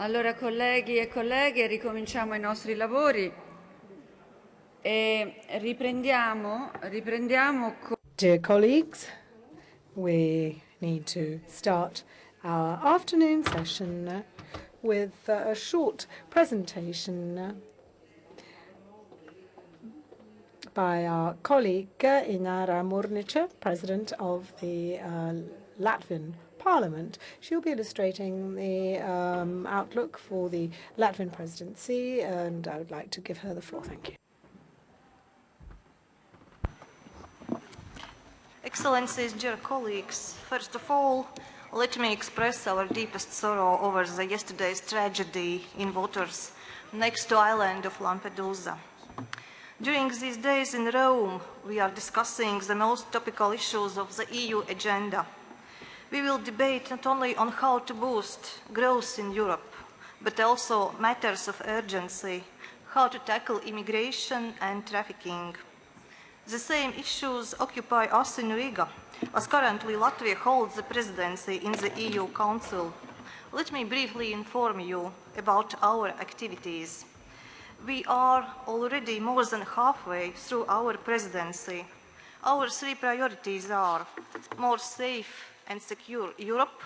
Allora, colleghi e colleghe, ricominciamo i nostri lavori e riprendiamo Dear colleagues, we need to start our afternoon session with a short presentation by our colleague Inara Murnice, President of the Latvian Parliament. She'll be illustrating the outlook for the Latvian presidency, and I would like to give her the floor. Thank you. Excellencies, dear colleagues, first of all, let me express our deepest sorrow over yesterday's tragedy in waters next to the island of Lampedusa. During these days in Rome, we are discussing the most topical issues of the EU agenda. We will debate not only on how to boost growth in Europe, but also matters of urgency, how to tackle immigration and trafficking. The same issues occupy us in Riga, as currently Latvia holds the presidency in the EU Council. Let me briefly inform you about our activities. We are already more than halfway through our presidency. Our three priorities are more safe and secure Europe,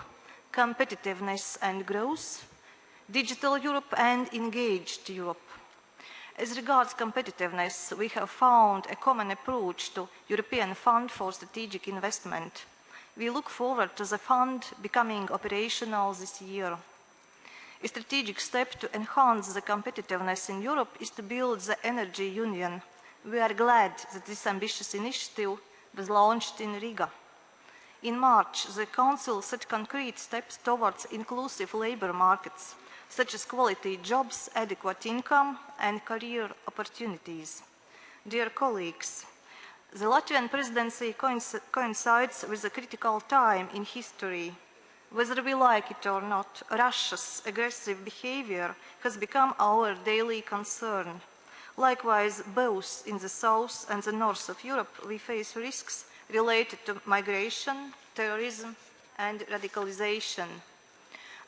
competitiveness and growth, digital Europe and engaged Europe. As regards competitiveness, we have found a common approach to European Fund for Strategic Investment. We look forward to the fund becoming operational this year. A strategic step to enhance the competitiveness in Europe is to build the energy union. We are glad that this ambitious initiative was launched in Riga. In March, the Council set concrete steps towards inclusive labour markets, such as quality jobs, adequate income, and career opportunities. Dear colleagues, the Latvian presidency coincides with a critical time in history. Whether we like it or not, Russia's aggressive behavior has become our daily concern. Likewise, both in the south and the north of Europe, we face risks related to migration, terrorism, and radicalization.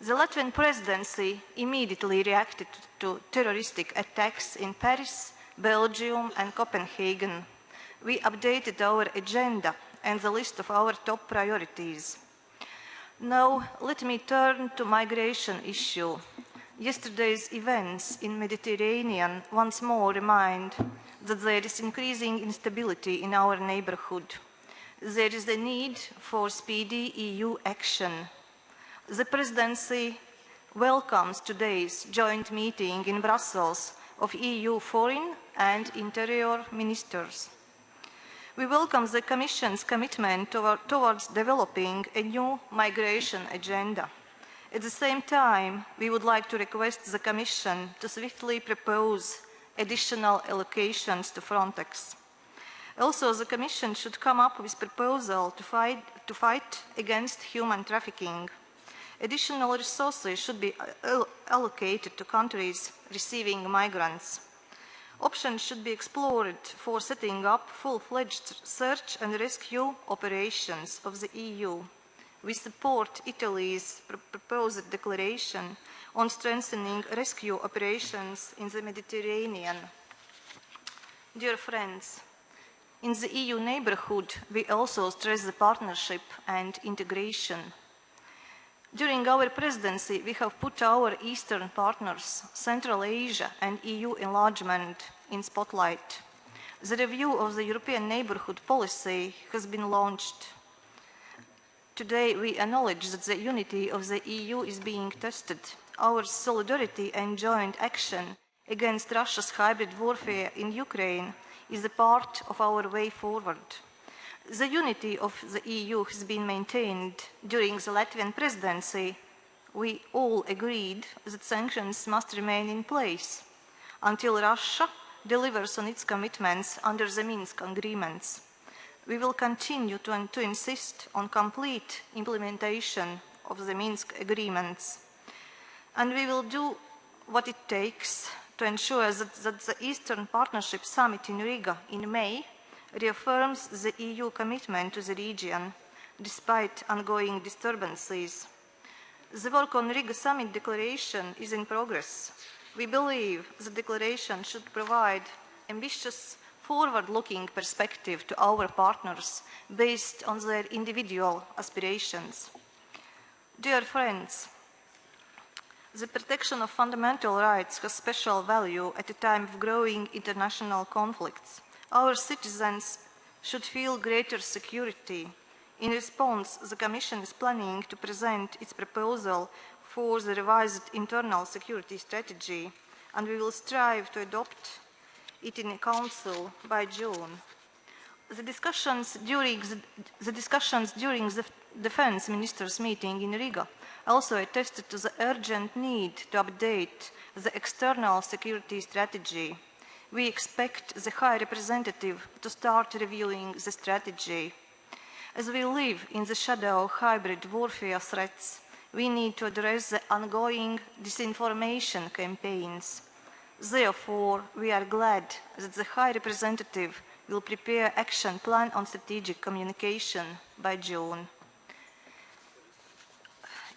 The Latvian presidency immediately reacted to terroristic attacks in Paris, Belgium, and Copenhagen. We updated our agenda and the list of our top priorities. Now, let me turn to migration issue. Yesterday's events in Mediterranean once more remind that there is increasing instability in our neighborhood. There is a need for speedy EU action. The presidency welcomes today's joint meeting in Brussels of EU foreign and interior ministers. We welcome the Commission's commitment towards developing a new migration agenda. At the same time, we would like to request the Commission to swiftly propose additional allocations to Frontex. Also, the Commission should come up with a proposal to fight against human trafficking. Additional resources should be allocated to countries receiving migrants. Options should be explored for setting up full-fledged search and rescue operations of the EU. We support Italy's proposed declaration on strengthening rescue operations in the Mediterranean. Dear friends, in the EU neighbourhood, we also stress the partnership and integration. During our presidency, we have put our Eastern partners, Central Asia and EU enlargement, in spotlight. The review of the European neighbourhood policy has been launched. Today, we acknowledge that the unity of the EU is being tested. Our solidarity and joint action against Russia's hybrid warfare in Ukraine is a part of our way forward. The unity of the EU has been maintained during the Latvian presidency. We all agreed that sanctions must remain in place until Russia delivers on its commitments under the Minsk agreements. We will continue to insist on complete implementation of the Minsk agreements. And we will do what it takes to ensure that the Eastern Partnership Summit in Riga in May reaffirms the EU commitment to the region despite ongoing disturbances. The work on Riga Summit Declaration is in progress. We believe the declaration should provide ambitious, forward-looking perspective to our partners based on their individual aspirations. Dear friends, the protection of fundamental rights has special value at a time of growing international conflicts. Our citizens should feel greater security. In response, the Commission is planning to present its proposal for the revised internal security strategy, and we will strive to adopt it in the Council by June. The discussions during the Defense Ministers' meeting in Riga also attested to the urgent need to update the external security strategy. We expect the High Representative to start reviewing the strategy. As we live in the shadow of hybrid warfare threats, we need to address the ongoing disinformation campaigns. Therefore, we are glad that the High Representative will prepare an action plan on strategic communication by June.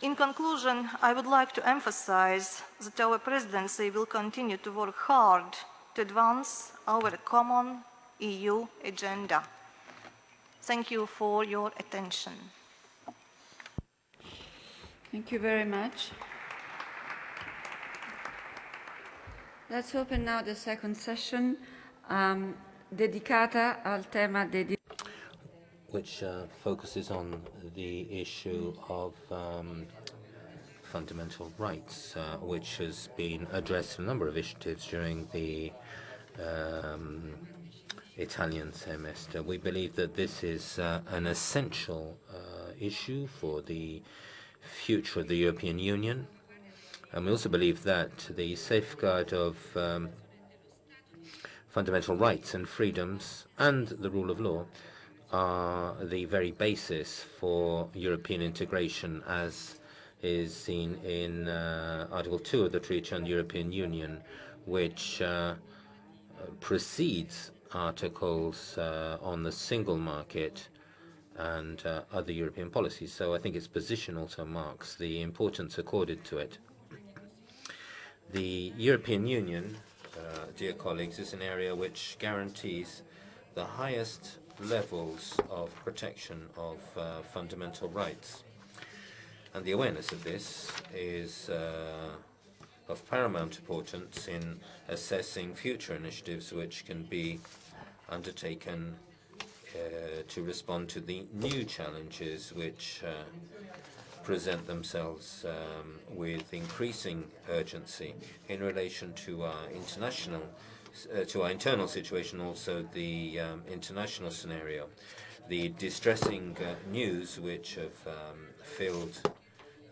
In conclusion, I would like to emphasize that our presidency will continue to work hard to advance our common EU agenda. Thank you for your attention. Thank you very much. Let's open now the second session, dedicata al tema dei diritti. Which focuses on the issue of fundamental rights, which has been addressed in a number of initiatives during the Italian semester. We believe that this is an essential issue for the future of the European Union. And we also believe that the safeguard of fundamental rights and freedoms and the rule of law are the very basis for European integration, as is seen in Article 2 of the Treaty on the European Union, which precedes articles on the single market and other European policies. So I think its position also marks the importance accorded to it. The European Union, dear colleagues, is an area which guarantees the highest levels of protection of fundamental rights. And the awareness of this is of paramount importance in assessing future initiatives which can be undertaken to respond to the new challenges which present themselves with increasing urgency in relation to our internal situation, also the international scenario. The distressing news which have filled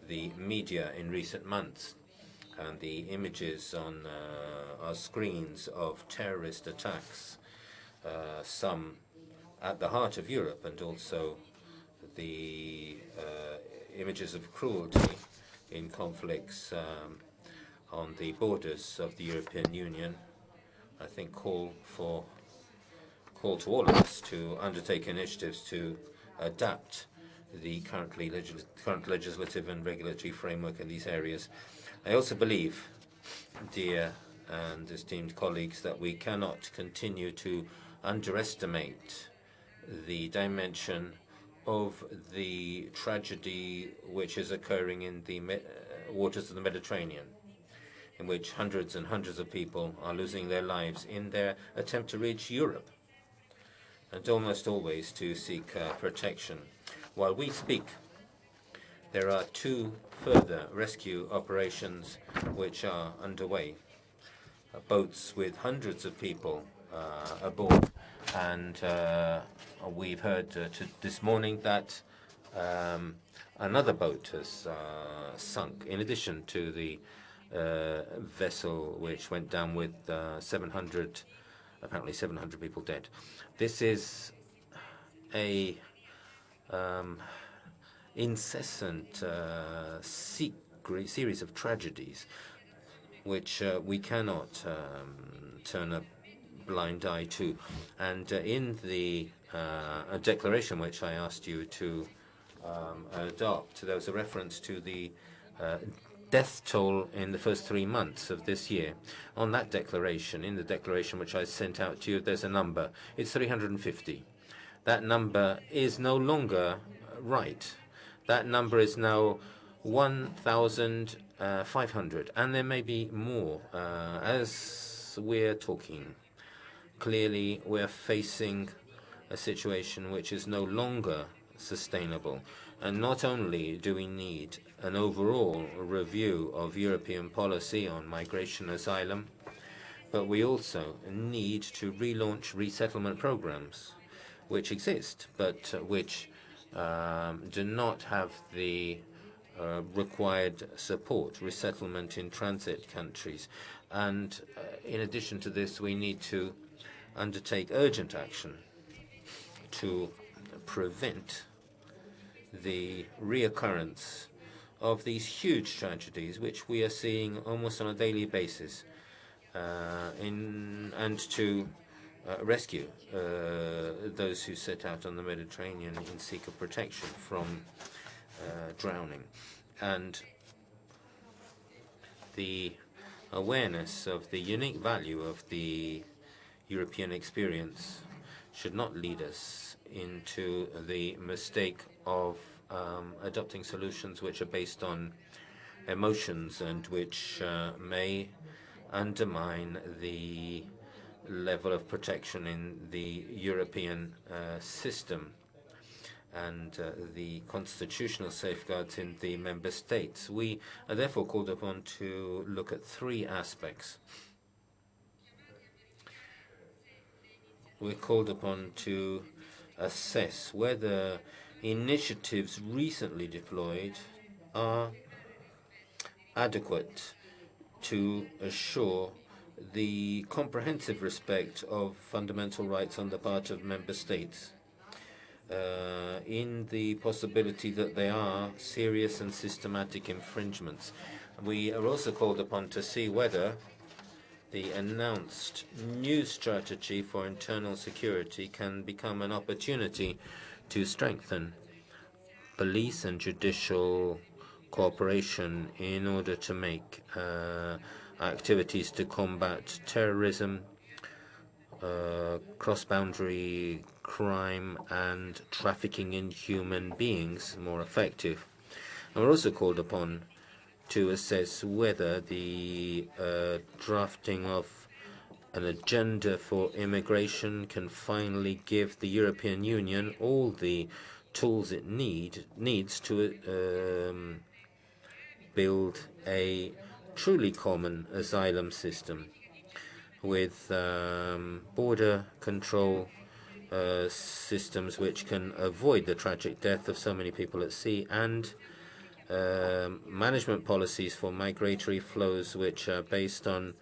the media in recent months, and the images on our screens of terrorist attacks, some at the heart of Europe, and also the images of cruelty in conflicts on the borders of the European Union, I think call to all of us to undertake initiatives to adapt the current legislative and regulatory framework in these areas. I also believe, dear and esteemed colleagues, that we cannot continue to underestimate the dimension of the tragedy which is occurring in the waters of the Mediterranean, in which hundreds and hundreds of people are losing their lives in their attempt to reach Europe, and almost always to seek protection. While we speak, there are 2 further rescue operations which are underway. Boats with hundreds of people aboard, and we've heard this morning that another boat has sunk, in addition to the vessel which went down with apparently 700 people dead. This is a incessant series of tragedies which we cannot turn a blind eye to. And in the declaration which I asked you to adopt, there was a reference to the death toll in the first 3 months of this year. On that declaration, in the declaration which I sent out to you, there's a number. It's 350. That number is no longer right. That number is now 1,500, and there may be more as we're talking. Clearly, we're facing a situation which is no longer sustainable. And not only do we need an overall review of European policy on migration asylum, but we also need to relaunch resettlement programs which exist, but which do not have the required support, resettlement in transit countries. And in addition to this, we need to undertake urgent action to prevent the reoccurrence of these huge tragedies which we are seeing almost on a daily basis, and to rescue those who set out on the Mediterranean in seek of protection from drowning. And the awareness of the unique value of the European experience should not lead us into the mistake of adopting solutions which are based on emotions and which may undermine the level of protection in the European system and the constitutional safeguards in the member states. We are therefore called upon to look at 3 aspects. We're called upon to assess whether initiatives recently deployed are adequate to assure the comprehensive respect of fundamental rights on the part of member states, in the possibility that they are serious and systematic infringements. We are also called upon to see whether the announced new strategy for internal security can become an opportunity to strengthen police and judicial cooperation in order to make activities to combat terrorism, cross-boundary crime and trafficking in human beings more effective. And we're also called upon to assess whether the drafting of an agenda for immigration can finally give the European Union all the tools it needs to build a truly common asylum system with border control systems which can avoid the tragic death of so many people at sea, and management policies for migratory flows which are based on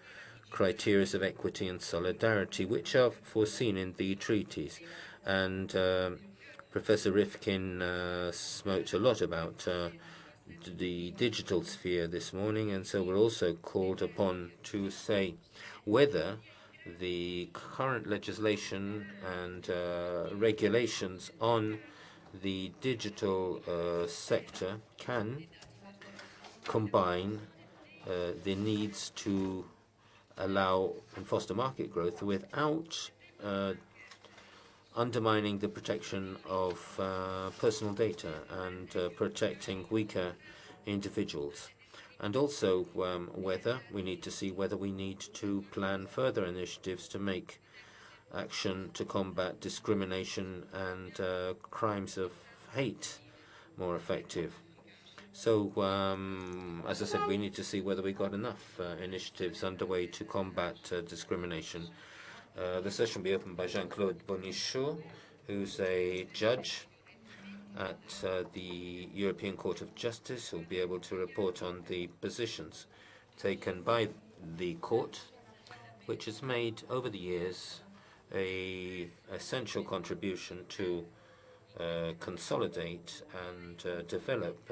criteria of equity and solidarity, which are foreseen in the treaties. And Professor Rifkin smoked a lot about the digital sphere this morning, and so we're also called upon to say whether the current legislation and regulations on the digital sector can combine the needs to allow and foster market growth without undermining the protection of personal data and protecting weaker individuals. And also whether we need to see whether we need to plan further initiatives to make action to combat discrimination and crimes of hate more effective. So, as I said, we need to see whether we got enough initiatives underway to combat discrimination. The session will be opened by Jean-Claude Bonichot, who's a judge at the European Court of Justice, who will be able to report on the positions taken by the court, which has made over the years an essential contribution to consolidate and develop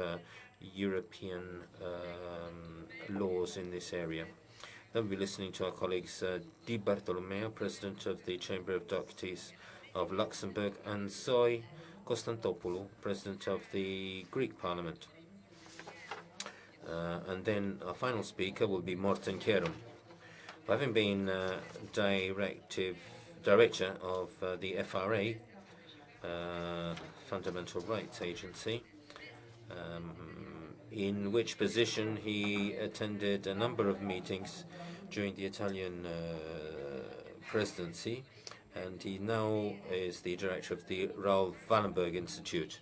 European laws in this area. Then we'll be listening to our colleagues Di Bartolomeo, President of the Chamber of Deputies of Luxembourg, and Zoe Konstantopoulou, President of the Greek Parliament. And then our final speaker will be Morten Kjaerum. Having been director of the FRA, Fundamental Rights Agency, in which position he attended a number of meetings during the Italian presidency, and he now is the director of the Raoul Wallenberg Institute.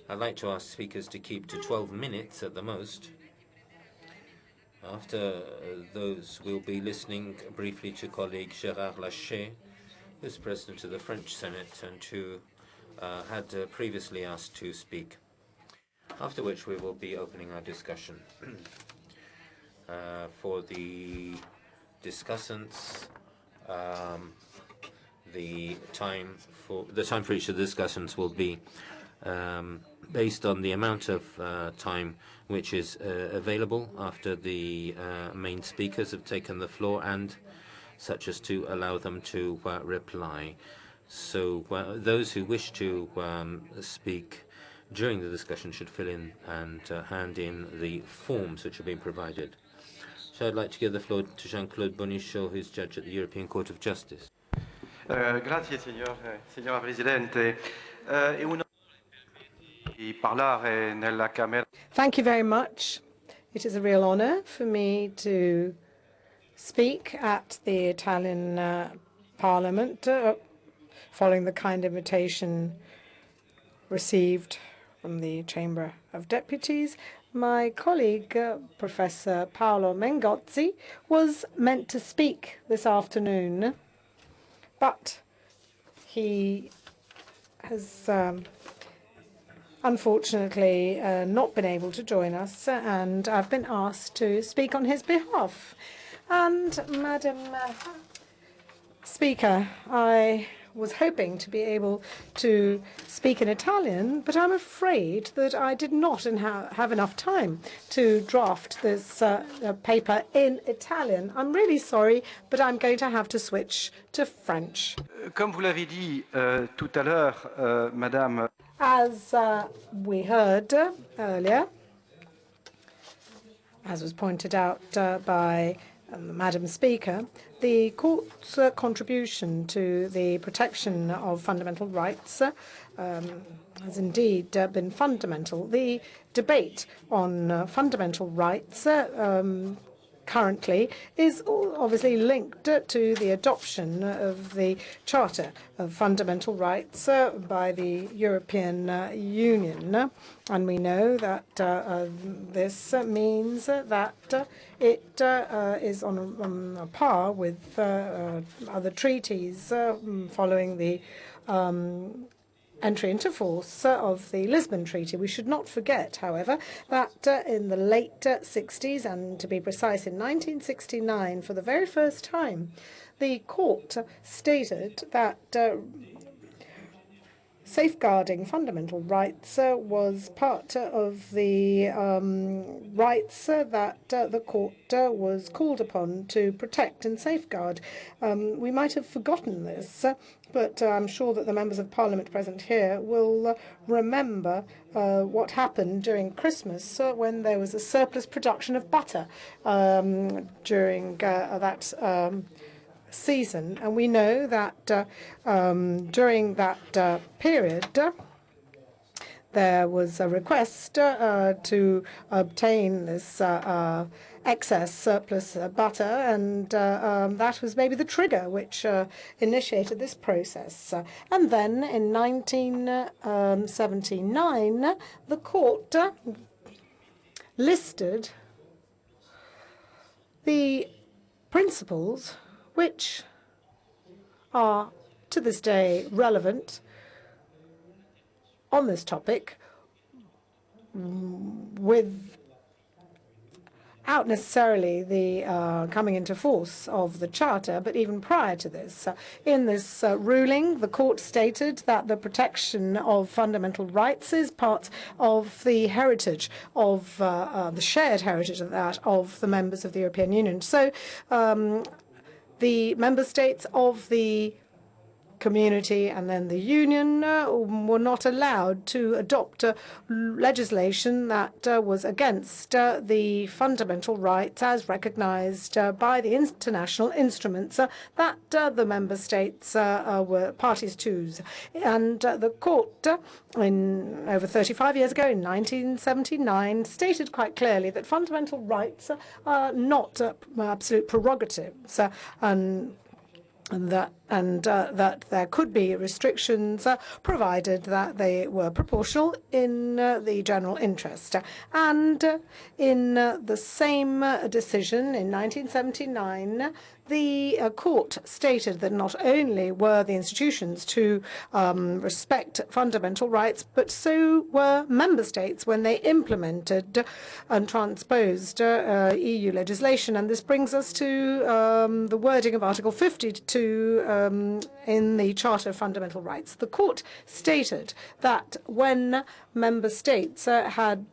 I'd like to ask speakers to keep to 12 minutes at the most. After those, we'll be listening briefly to colleague Gérard Larcher, who's president of the French Senate and who had previously asked to speak. After which we will be opening our discussion. For the discussants, the time for each of the discussions will be based on the amount of time which is available after the main speakers have taken the floor, and such as to allow them to reply. So those who wish to speak during the discussion should fill in and hand in the forms which have been provided. So I'd like to give the floor to Jean-Claude Bonichot, who's judge at the European Court of Justice. Grazie, signora Presidente. È un di parlare nella Camera. Thank you very much. It is a real honor for me to speak at the Italian Parliament, following the kind invitation received from the Chamber of Deputies. My colleague, Professor Paolo Mengozzi, was meant to speak this afternoon, but he has unfortunately not been able to join us, and I've been asked to speak on his behalf. And Madam Speaker, I was hoping to be able to speak in Italian, but I'm afraid that I did not have enough time to draft this paper in Italian. I'm really sorry, but I'm going to have to switch to French. Comme vous l'avez dit tout à l'heure, Madame. As we heard earlier, as was pointed out by Madam Speaker, the Court's contribution to the protection of fundamental rights has indeed been fundamental. The debate on fundamental rights currently is obviously linked to the adoption of the Charter of Fundamental Rights by the European Union. And we know that this means that it is on a par with other treaties following the entry into force of the Lisbon Treaty. We should not forget, however, that in the late 60s, and to be precise, in 1969, for the very first time, the Court stated that safeguarding fundamental rights was part of the rights that the Court was called upon to protect and safeguard. We might have forgotten this, but I'm sure that the members of Parliament present here will remember what happened during Christmas when there was a surplus production of butter during that season. And we know that during that period, there was a request to obtain this excess surplus butter, and that was maybe the trigger which initiated this process. And then in 1979, the Court listed the principles which are to this day relevant on this topic, without necessarily the coming into force of the Charter, but even prior to this. In this ruling, the Court stated that the protection of fundamental rights is part of the heritage of the shared heritage of that of the members of the European Union. So the member states of the community and then the union were not allowed to adopt legislation that was against the fundamental rights as recognized by the international instruments that the member states were parties to. And the court, over 35 years ago, in 1979, stated quite clearly that fundamental rights are not absolute prerogatives, and that there could be restrictions provided that they were proportional in the general interest. And in the same decision in 1979, the court stated that not only were the institutions to respect fundamental rights, but so were member states when they implemented and transposed EU legislation. And this brings us to the wording of Article 52 in the Charter of Fundamental Rights. The court stated that when member states had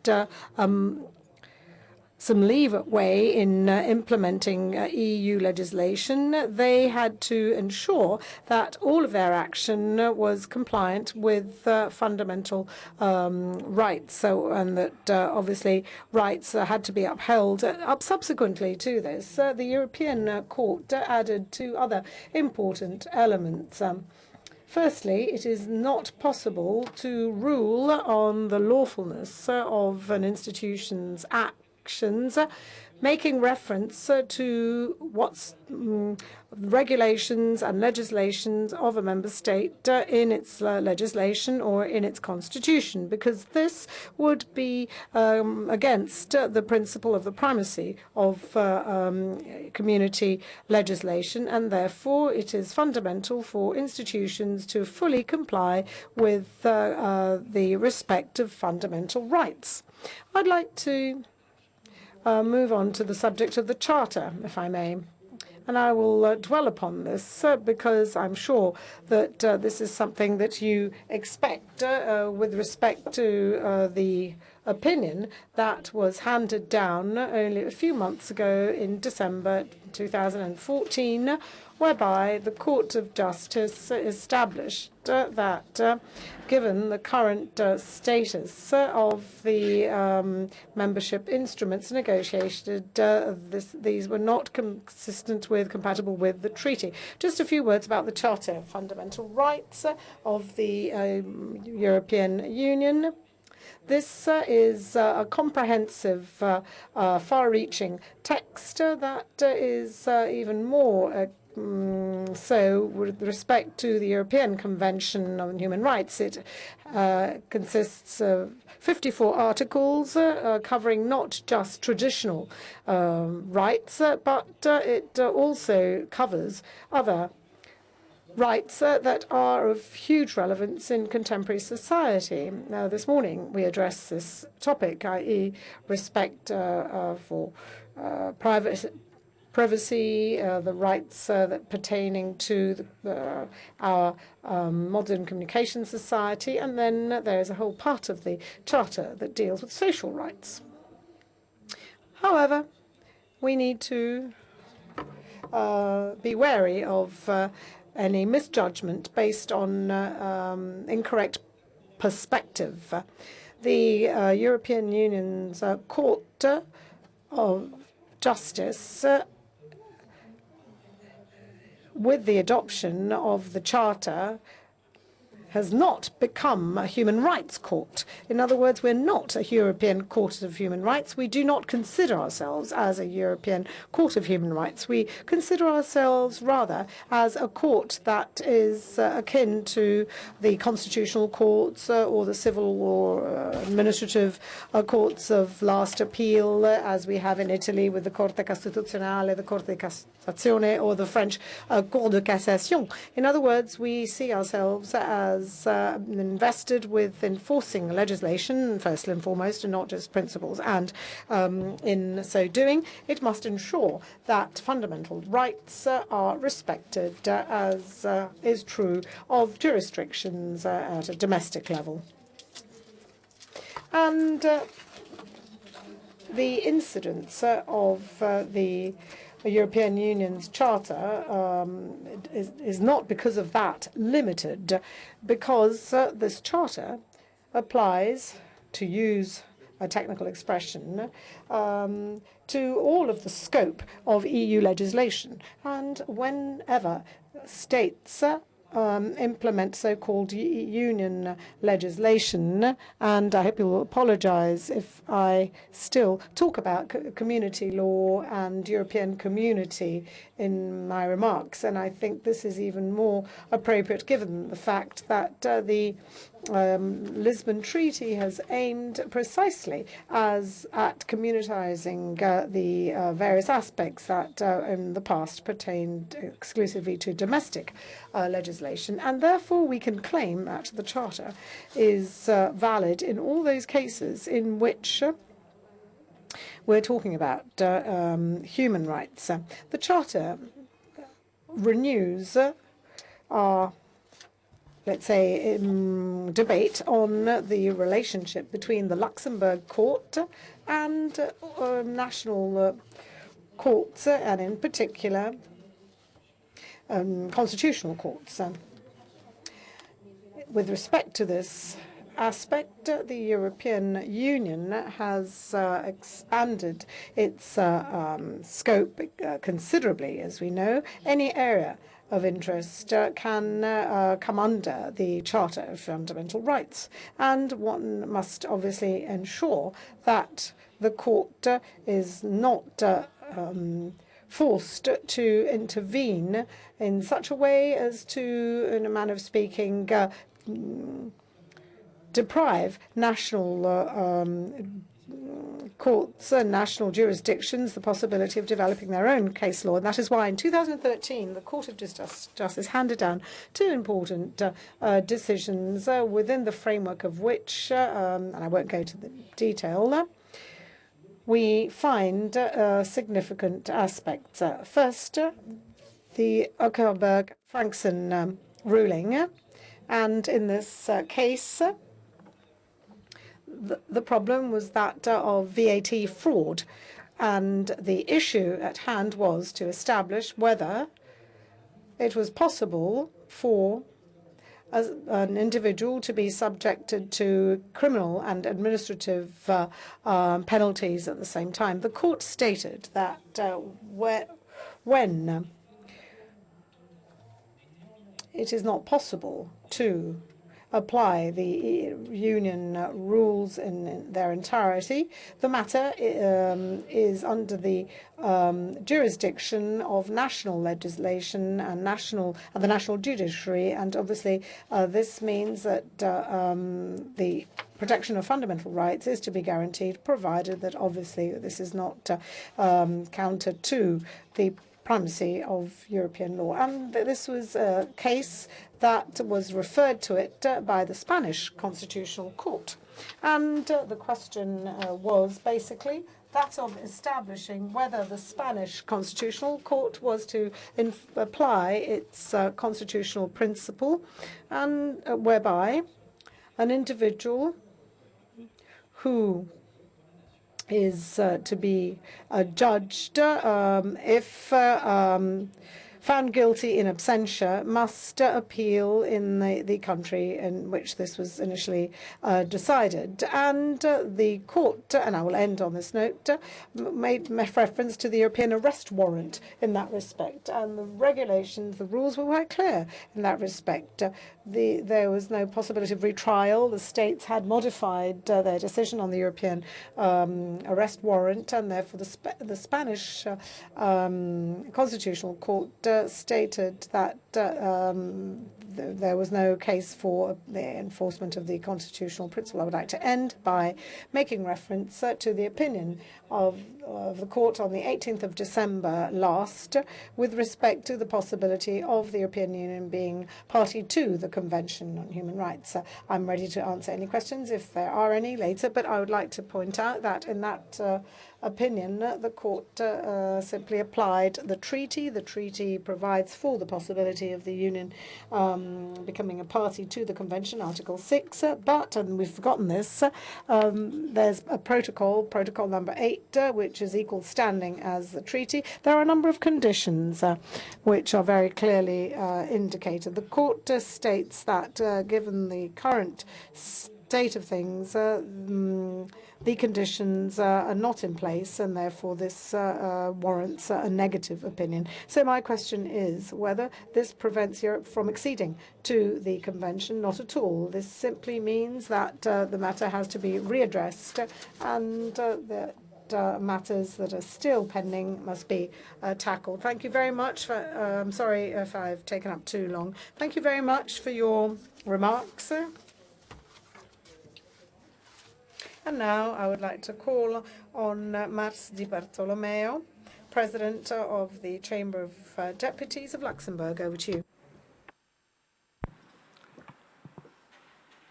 some leeway in implementing EU legislation, they had to ensure that all of their action was compliant with fundamental rights. And that obviously rights had to be upheld. Subsequently to this, the European Court added two other important elements. Firstly, it is not possible to rule on the lawfulness of an institution's actions making reference to what's regulations and legislations of a member state in its legislation or in its constitution, because this would be against the principle of the primacy of community legislation, and therefore it is fundamental for institutions to fully comply with the respect of fundamental rights. I'd like to move on to the subject of the Charter, if I may. And I will dwell upon this because I'm sure that this is something that you expect with respect to the opinion that was handed down only a few months ago in December 2014, whereby the Court of Justice established that given the current status of the membership instruments negotiated, these were not compatible with the treaty. Just a few words about the Charter of Fundamental Rights of the European Union. This is a comprehensive, far-reaching text that is even more so with respect to the European Convention on Human Rights. It consists of 54 articles covering not just traditional rights, but it also covers other rights that are of huge relevance in contemporary society. Now, this morning we address this topic, i.e. respect for privacy, the rights that pertaining to our modern communication society, and then there is a whole part of the Charter that deals with social rights. However, we need to be wary of any misjudgment based on incorrect perspective. The European Union's Court of Justice, with the adoption of the Charter, has not become a human rights court. In other words, we're not a European Court of Human Rights. We do not consider ourselves as a European Court of Human Rights. We consider ourselves rather as a court that is akin to the constitutional courts or the civil or administrative courts of last appeal, as we have in Italy with the Corte Costituzionale, the Corte di Cassazione, or the French Cour de Cassation. In other words, we see ourselves as invested with enforcing legislation, first and foremost, and not just principles. And in so doing, it must ensure that fundamental rights are respected, as is true of jurisdictions at a domestic level. And the incidence of the European Union's Charter is not because of that limited, because this Charter applies, to use a technical expression, to all of the scope of EU legislation. And whenever states implement so-called union legislation, and I hope you'll apologize if I still talk about community law and European community in my remarks, and I think this is even more appropriate given the fact that the Lisbon Treaty has aimed precisely at communitizing the various aspects that in the past pertained exclusively to domestic legislation. And therefore, we can claim that the Charter is valid in all those cases in which we're talking about human rights. The Charter renews our, let's say, debate on the relationship between the Luxembourg Court and national courts, and in particular constitutional courts. With respect to this aspect, the European Union has expanded its scope considerably, as we know. Any area of interest can come under the Charter of Fundamental Rights, and one must obviously ensure that the court is not forced to intervene in such a way as to, in a manner of speaking, deprive national courts and national jurisdictions the possibility of developing their own case law. And that is why in 2013, the Court of Justice handed down two important decisions within the framework of which, and I won't go to the detail, we find significant aspects. First, the Okerberg-Frankson ruling. And in this case, the problem was that of VAT fraud. And the issue at hand was to establish whether it was possible for an individual to be subjected to criminal and administrative penalties at the same time. The court stated that when it is not possible to apply the union rules in their entirety, the matter is under the jurisdiction of national legislation and the national judiciary, and obviously this means that the protection of fundamental rights is to be guaranteed, provided that obviously this is not counter to the primacy of European law. And this was a case that was referred to it by the Spanish Constitutional Court. And the question was basically that of establishing whether the Spanish Constitutional Court was to apply its constitutional principle, and whereby an individual who is to be judged if found guilty in absentia must appeal in the country in which this was initially decided. And the court, and I will end on this note, made reference to the European arrest warrant in that respect. And the regulations, the rules were quite clear in that respect. There was no possibility of retrial. The states had modified their decision on the European arrest warrant, and therefore the Spanish Constitutional Court stated that there was no case for the enforcement of the constitutional principle. I would like to end by making reference to the opinion of the court on the 18th of December last with respect to the possibility of the European Union being party to the Convention on Human Rights. I'm ready to answer any questions if there are any later, but I would like to point out that in that opinion, the court simply applied the treaty. The treaty provides for the possibility of the Union becoming a party to the Convention, Article 6, but, and we've forgotten this, there's a protocol number 8, which is equal standing as the treaty. There are a number of conditions which are very clearly indicated. The court states that given the current state of things, the conditions are not in place, and therefore this warrants a negative opinion. So my question is whether this prevents Europe from acceding to the convention. Not at all. This simply means that the matter has to be readdressed, and that matters that are still pending must be tackled. Thank you very much. I'm sorry if I've taken up too long. Thank you very much for your remarks. And now I would like to call on Mars Di Bartolomeo, President of the Chamber of Deputies of Luxembourg. Over to you.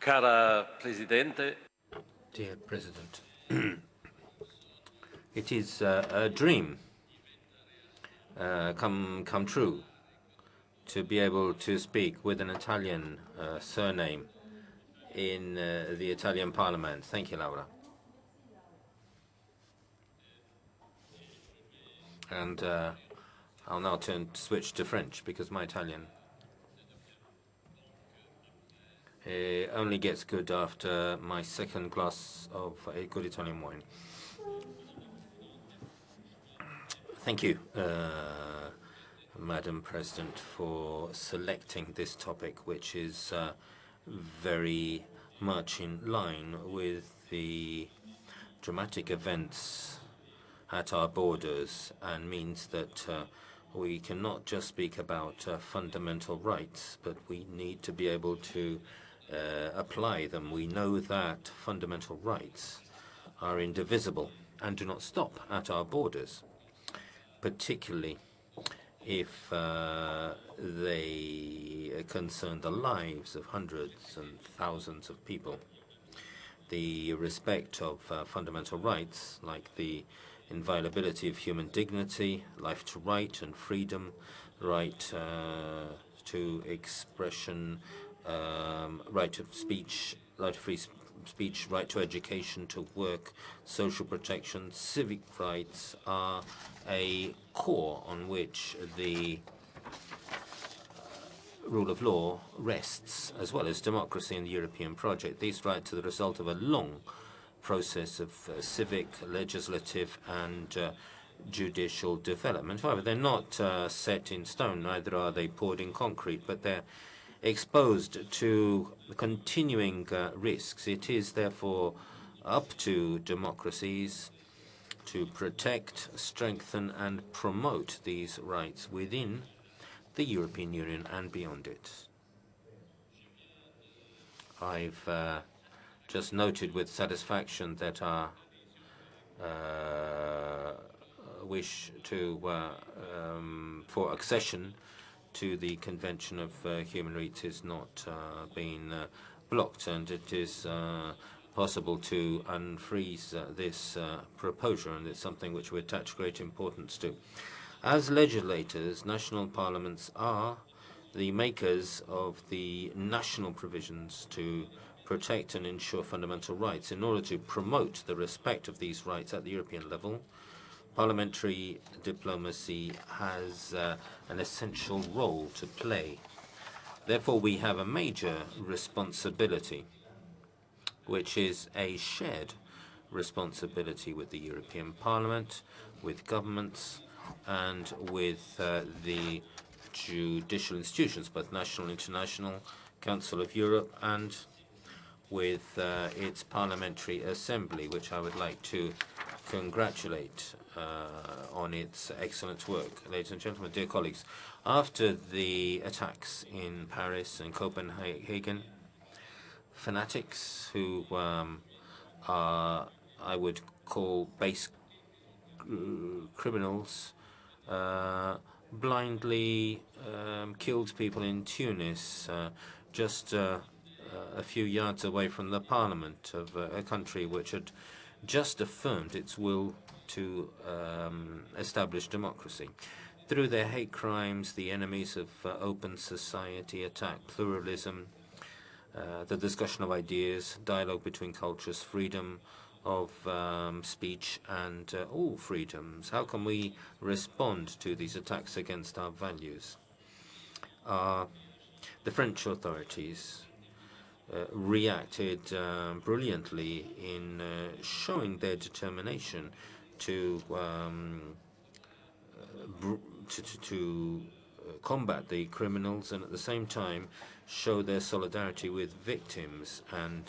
Cara Presidente. Dear President, it is a dream come true to be able to speak with an Italian surname in the Italian Parliament. Thank you, Laura. And I'll now switch to French because my Italian only gets good after my second glass of a good Italian wine. Thank you, Madam President, for selecting this topic, which is very much in line with the dramatic events at our borders, and means that we cannot just speak about fundamental rights, but we need to be able to apply them. We know that fundamental rights are indivisible and do not stop at our borders, particularly if they concern the lives of hundreds and thousands of people. The respect of fundamental rights, like the inviolability of human dignity, life to right and freedom, right to expression, right of speech, right to free speech, right to education, to work, social protection, civic rights are a core on which the rule of law rests, as well as democracy in the European project. These rights are the result of a long process of civic, legislative, and judicial development. However, they're not set in stone, neither are they poured in concrete, but they're exposed to continuing risks. It is therefore up to democracies to protect, strengthen, and promote these rights within the European Union and beyond it. I've just noted with satisfaction that our wish to for accession to the Convention of Human Rights is not being blocked, and it is possible to unfreeze this proposal, and it's something which we attach great importance to. As legislators, national parliaments are the makers of the national provisions to protect and ensure fundamental rights. In order to promote the respect of these rights at the European level, parliamentary diplomacy has an essential role to play. Therefore, we have a major responsibility, which is a shared responsibility with the European Parliament, with governments, and with the judicial institutions, both national and international, Council of Europe, and with its Parliamentary Assembly, which I would like to congratulate on its excellent work. Ladies and gentlemen, dear colleagues, after the attacks in Paris and Copenhagen, fanatics who are, I would call, base criminals, blindly killed people in Tunis, just a few yards away from the parliament of a country which had just affirmed its will to establish democracy. Through their hate crimes, the enemies of open society attack pluralism, the discussion of ideas, dialogue between cultures, freedom of speech, and all freedoms. How can we respond to these attacks against our values? The French authorities reacted brilliantly in showing their determination to combat the criminals and at the same time show their solidarity with victims, and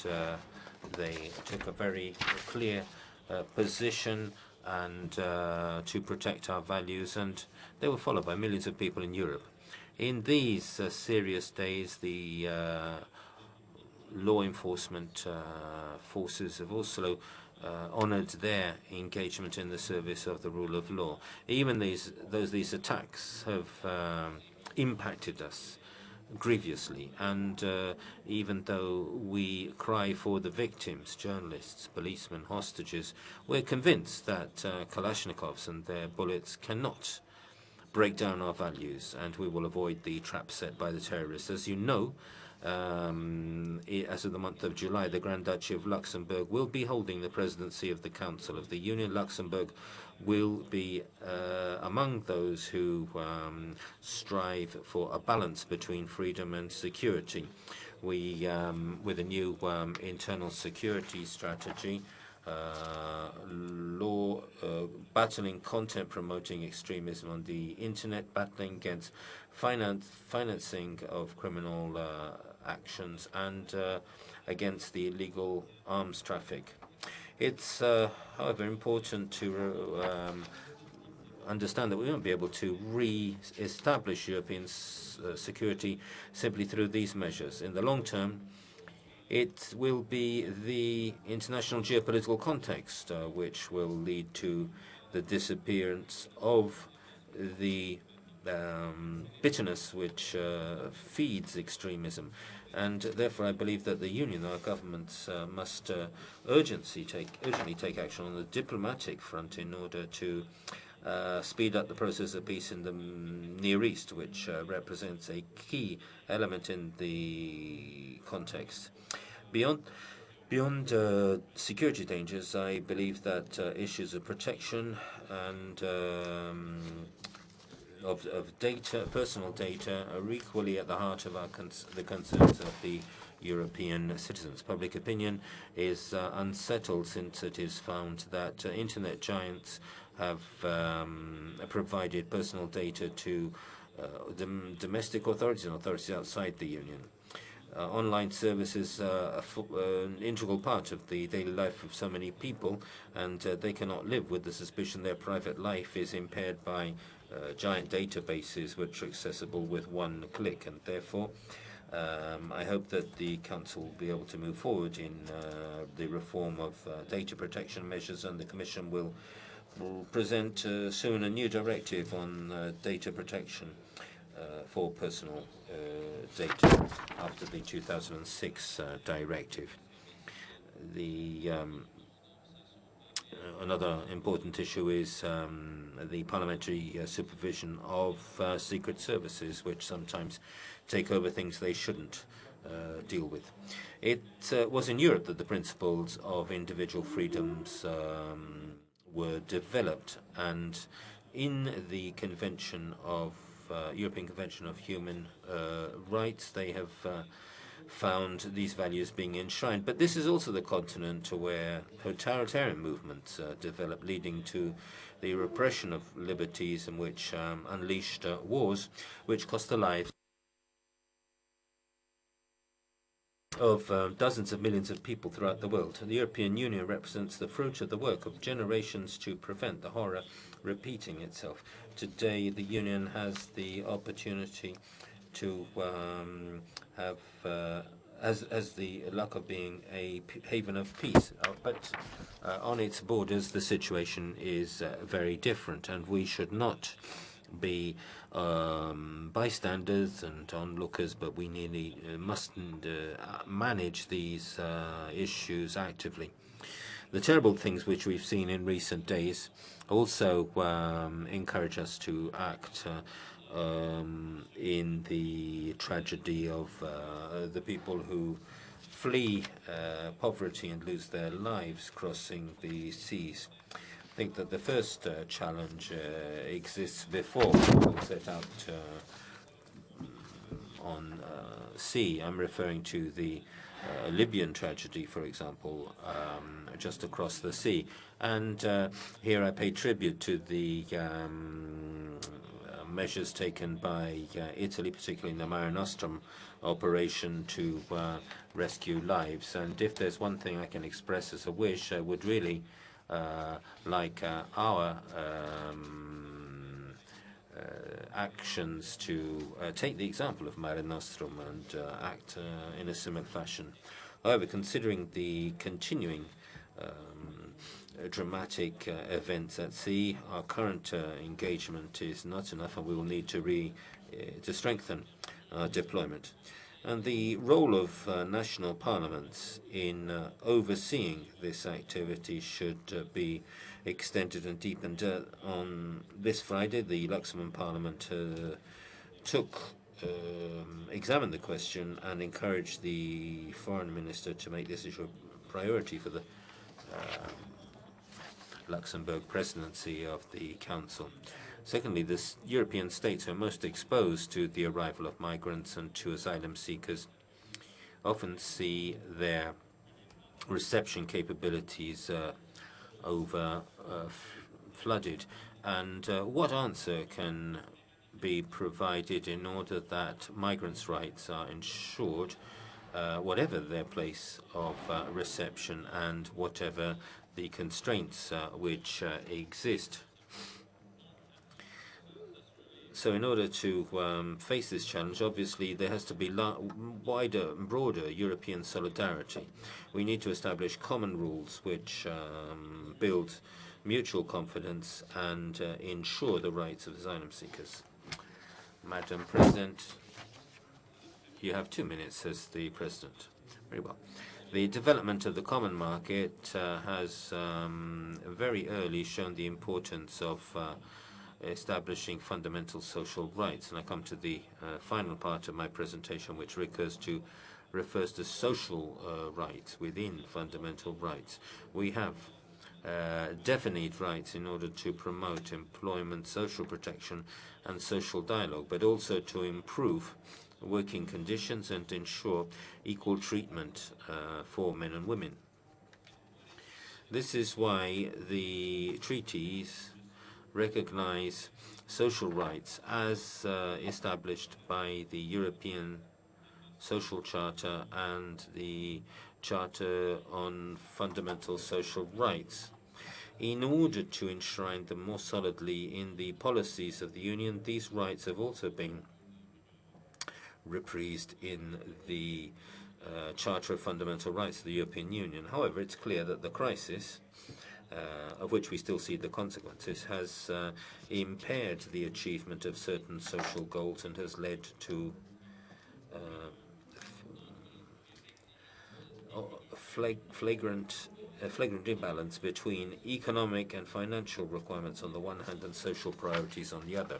they took a very clear position and to protect our values, and they were followed by millions of people in Europe. In these serious days, the law enforcement forces have also honored their engagement in the service of the rule of law. Even these attacks have impacted us grievously, and even though we cry for the victims, journalists, policemen, hostages, we're convinced that Kalashnikovs and their bullets cannot break down our values, and we will avoid the trap set by the terrorists. As you know, as of the month of July, the Grand Duchy of Luxembourg will be holding the presidency of the Council of the Union. Luxembourg will be among those who strive for a balance between freedom and security. We, with a new internal security strategy, law, battling content promoting extremism on the internet, battling against financing of criminal actions, and against the illegal arms traffic. It's, however, important to understand that we won't be able to re-establish European security simply through these measures. In the long term, it will be the international geopolitical context which will lead to the disappearance of the bitterness which feeds extremism. And therefore, I believe that the Union, our governments, must urgently take action on the diplomatic front in order to speed up the process of peace in the Near East, which represents a key element in the context. Beyond security dangers, I believe that issues of protection and of data, personal data, are equally at the heart of the concerns of the European citizens. Public opinion is unsettled since it is found that internet giants have provided personal data to domestic authorities and authorities outside the Union. Online services are an integral part of the daily life of so many people, and they cannot live with the suspicion their private life is impaired by giant databases which are accessible with one click. And therefore, I hope that the Council will be able to move forward in the reform of data protection measures, and the Commission will present soon a new directive on data protection for personal data after the 2006 directive. Another important issue is the parliamentary supervision of secret services, which sometimes take over things they shouldn't deal with. It was in Europe that the principles of individual freedoms were developed, and in the European Convention of Human Rights, they have found these values being enshrined. But this is also the continent where totalitarian movements developed, leading to the repression of liberties, and which unleashed wars which cost the lives of dozens of millions of people throughout the world. The European Union represents the fruit of the work of generations to prevent the horror repeating itself. Today, the Union has the opportunity to have as the luck of being a haven of peace. But on its borders, the situation is very different, and we should not be bystanders and onlookers, but we must manage these issues actively. the terrible things which we've seen in recent days also encourage us to act in the tragedy of the people who flee poverty and lose their lives crossing the seas. I think that the first challenge exists before people set out on sea. I'm referring to the Libyan tragedy, for example, just across the sea. And here I pay tribute to the measures taken by Italy, particularly in the Mare Nostrum operation, to rescue lives. And if there's one thing I can express as a wish, I would really like our actions to take the example of Mare Nostrum and act in a similar fashion. However, considering the continuing dramatic events at sea, our current engagement is not enough, and we will need to strengthen our deployment. And the role of national parliaments in overseeing this activity should be extended and deepened. On this Friday, the Luxembourg Parliament examined the question and encouraged the foreign minister to make this issue a priority for the Luxembourg presidency of the Council. Secondly, the European states who are most exposed to the arrival of migrants and to asylum seekers often see their reception capabilities flooded. And what answer can be provided in order that migrants' rights are ensured, whatever their place of reception and whatever the constraints which exist? So in order to face this challenge, obviously, there has to be wider and broader European solidarity. We need to establish common rules which build mutual confidence and ensure the rights of asylum seekers. Madam President, you have 2 minutes, says the President. Very well. The development of the common market has very early shown the importance of establishing fundamental social rights. And I come to the final part of my presentation, which refers to social rights within fundamental rights. We have definite rights in order to promote employment, social protection, and social dialogue, but also to improve working conditions and ensure equal treatment for men and women. This is why the treaties recognize social rights as established by the European Social Charter and the Charter on Fundamental Social Rights. In order to enshrine them more solidly in the policies of the Union, these rights have also been reprised in the Charter of Fundamental Rights of the European Union. However, it's clear that the crisis, of which we still see the consequences, has impaired the achievement of certain social goals and has led to flagrant imbalance between economic and financial requirements on the one hand and social priorities on the other.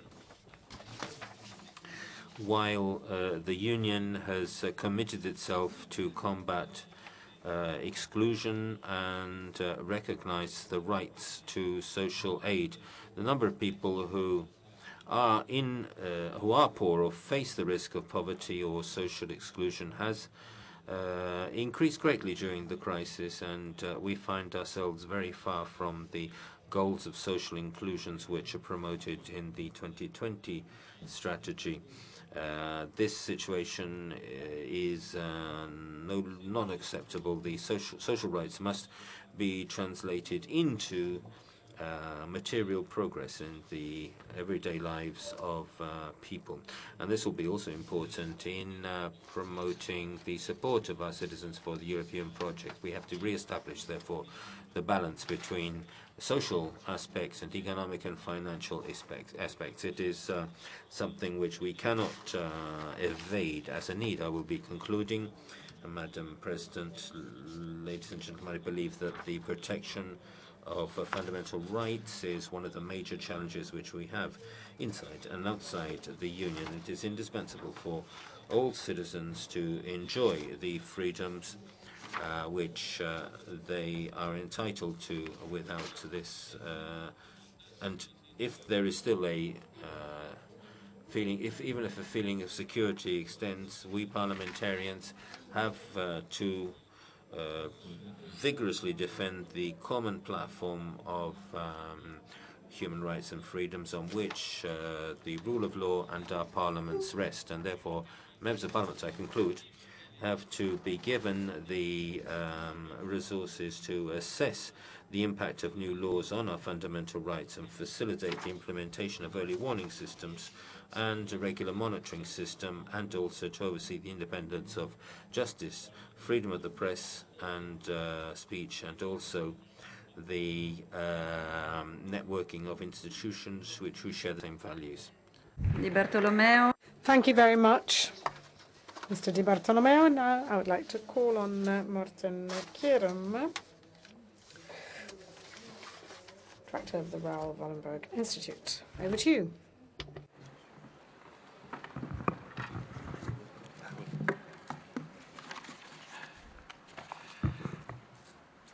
While the Union has committed itself to combat exclusion and recognize the rights to social aid, the number of people who are poor or face the risk of poverty or social exclusion has increased greatly during the crisis, and we find ourselves very far from the goals of social inclusions which are promoted in the 2020 strategy. This situation is not acceptable. The social rights must be translated into material progress in the everyday lives of people. And this will be also important in promoting the support of our citizens for the European project. We have to re-establish, therefore, the balance between social aspects and economic and financial aspects. It is something which we cannot evade as a need. I will be concluding Madam President, ladies and gentlemen, I believe that the protection of fundamental rights is one of the major challenges which we have inside and outside the Union. It is indispensable for all citizens to enjoy the freedoms which they are entitled to without this. And if there is still a feeling, even if a feeling of security extends, we parliamentarians have to vigorously defend the common platform of human rights and freedoms on which the rule of law and our parliaments rest. And therefore, members of parliament, I conclude, have to be given the resources to assess the impact of new laws on our fundamental rights and facilitate the implementation of early warning systems and a regular monitoring system, and also to oversee the independence of justice, freedom of the press and speech, and also the networking of institutions which share the same values. Di Bartolomeo. Thank you very much, Mr. Di Bartolomeo. Now I would like to call on Morten Kjaerum, Director of the Raoul Wallenberg Institute. Over to you.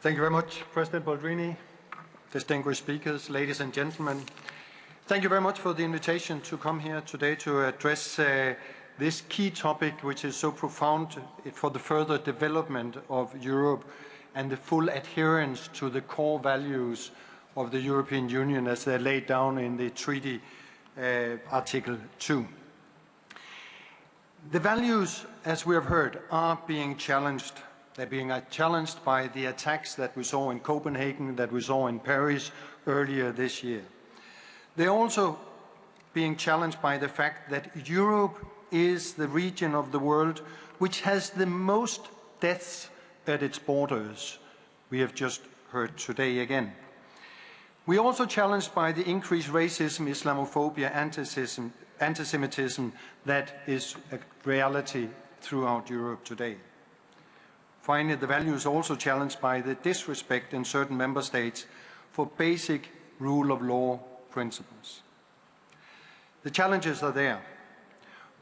Thank you very much, President Boldrini, distinguished speakers, ladies and gentlemen. Thank you very much for the invitation to come here today to address this key topic, which is so profound for the further development of Europe and the full adherence to the core values of the European Union as they're laid down in the Treaty Article 2. The values, as we have heard, are being challenged. They're being challenged by the attacks that we saw in Copenhagen, that we saw in Paris earlier this year. They're also being challenged by the fact that Europe is the region of the world which has the most deaths at its borders. We have just heard today again. We're also challenged by the increased racism, Islamophobia, anti-Semitism that is a reality throughout Europe today. Finally, the value is also challenged by the disrespect in certain member states for basic rule of law principles. The challenges are there,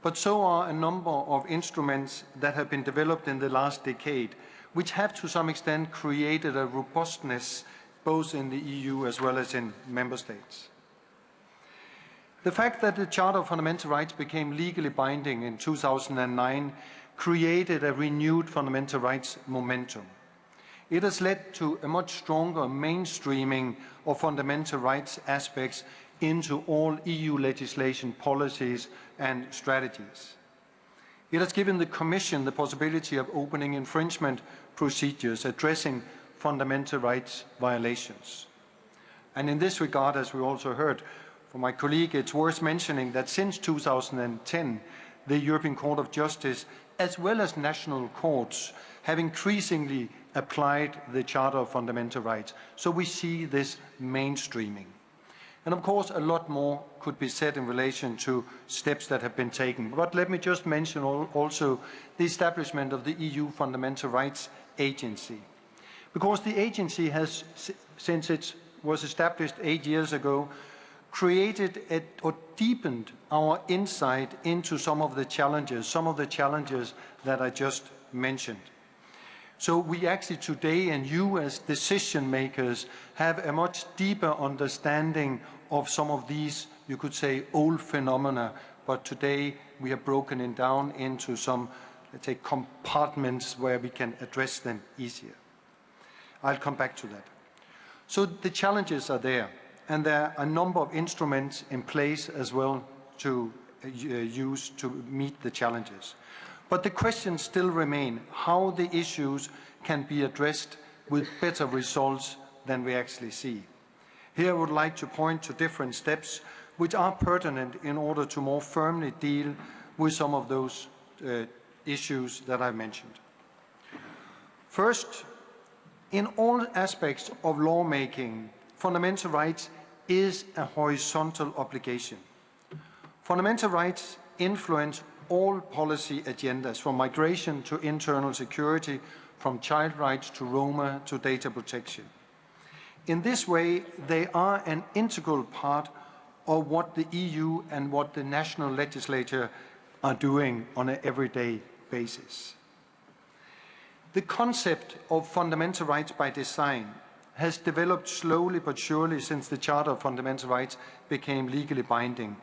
but so are a number of instruments that have been developed in the last decade, which have to some extent created a robustness both in the EU as well as in member states. The fact that the Charter of Fundamental Rights became legally binding in 2009 created a renewed fundamental rights momentum. It has led to a much stronger mainstreaming of fundamental rights aspects into all EU legislation, policies and strategies. It has given the Commission the possibility of opening infringement procedures addressing fundamental rights violations. And in this regard, as we also heard from my colleague, it's worth mentioning that since 2010, the European Court of Justice, as well as national courts, have increasingly applied the Charter of Fundamental Rights. So we see this mainstreaming. And of course, a lot more could be said in relation to steps that have been taken. But let me just mention also the establishment of the EU Fundamental Rights Agency. Because the agency has, since it was established 8 years ago, created or deepened our insight into some of the challenges that I just mentioned. So we actually today, and you as decision makers, have a much deeper understanding of some of these, you could say, old phenomena, but today we have broken it down into some, let's say, compartments where we can address them easier. I'll come back to that. So the challenges are there. And there are a number of instruments in place as well to use to meet the challenges. But the questions still remain how the issues can be addressed with better results than we actually see. Here I would like to point to different steps which are pertinent in order to more firmly deal with some of those issues that I mentioned. First, in all aspects of lawmaking, fundamental rights is a horizontal obligation. Fundamental rights influence all policy agendas, from migration to internal security, from child rights to Roma to data protection. In this way, they are an integral part of what the EU and what the national legislature are doing on an everyday basis. The concept of fundamental rights by design has developed slowly but surely since the Charter of Fundamental Rights became legally binding,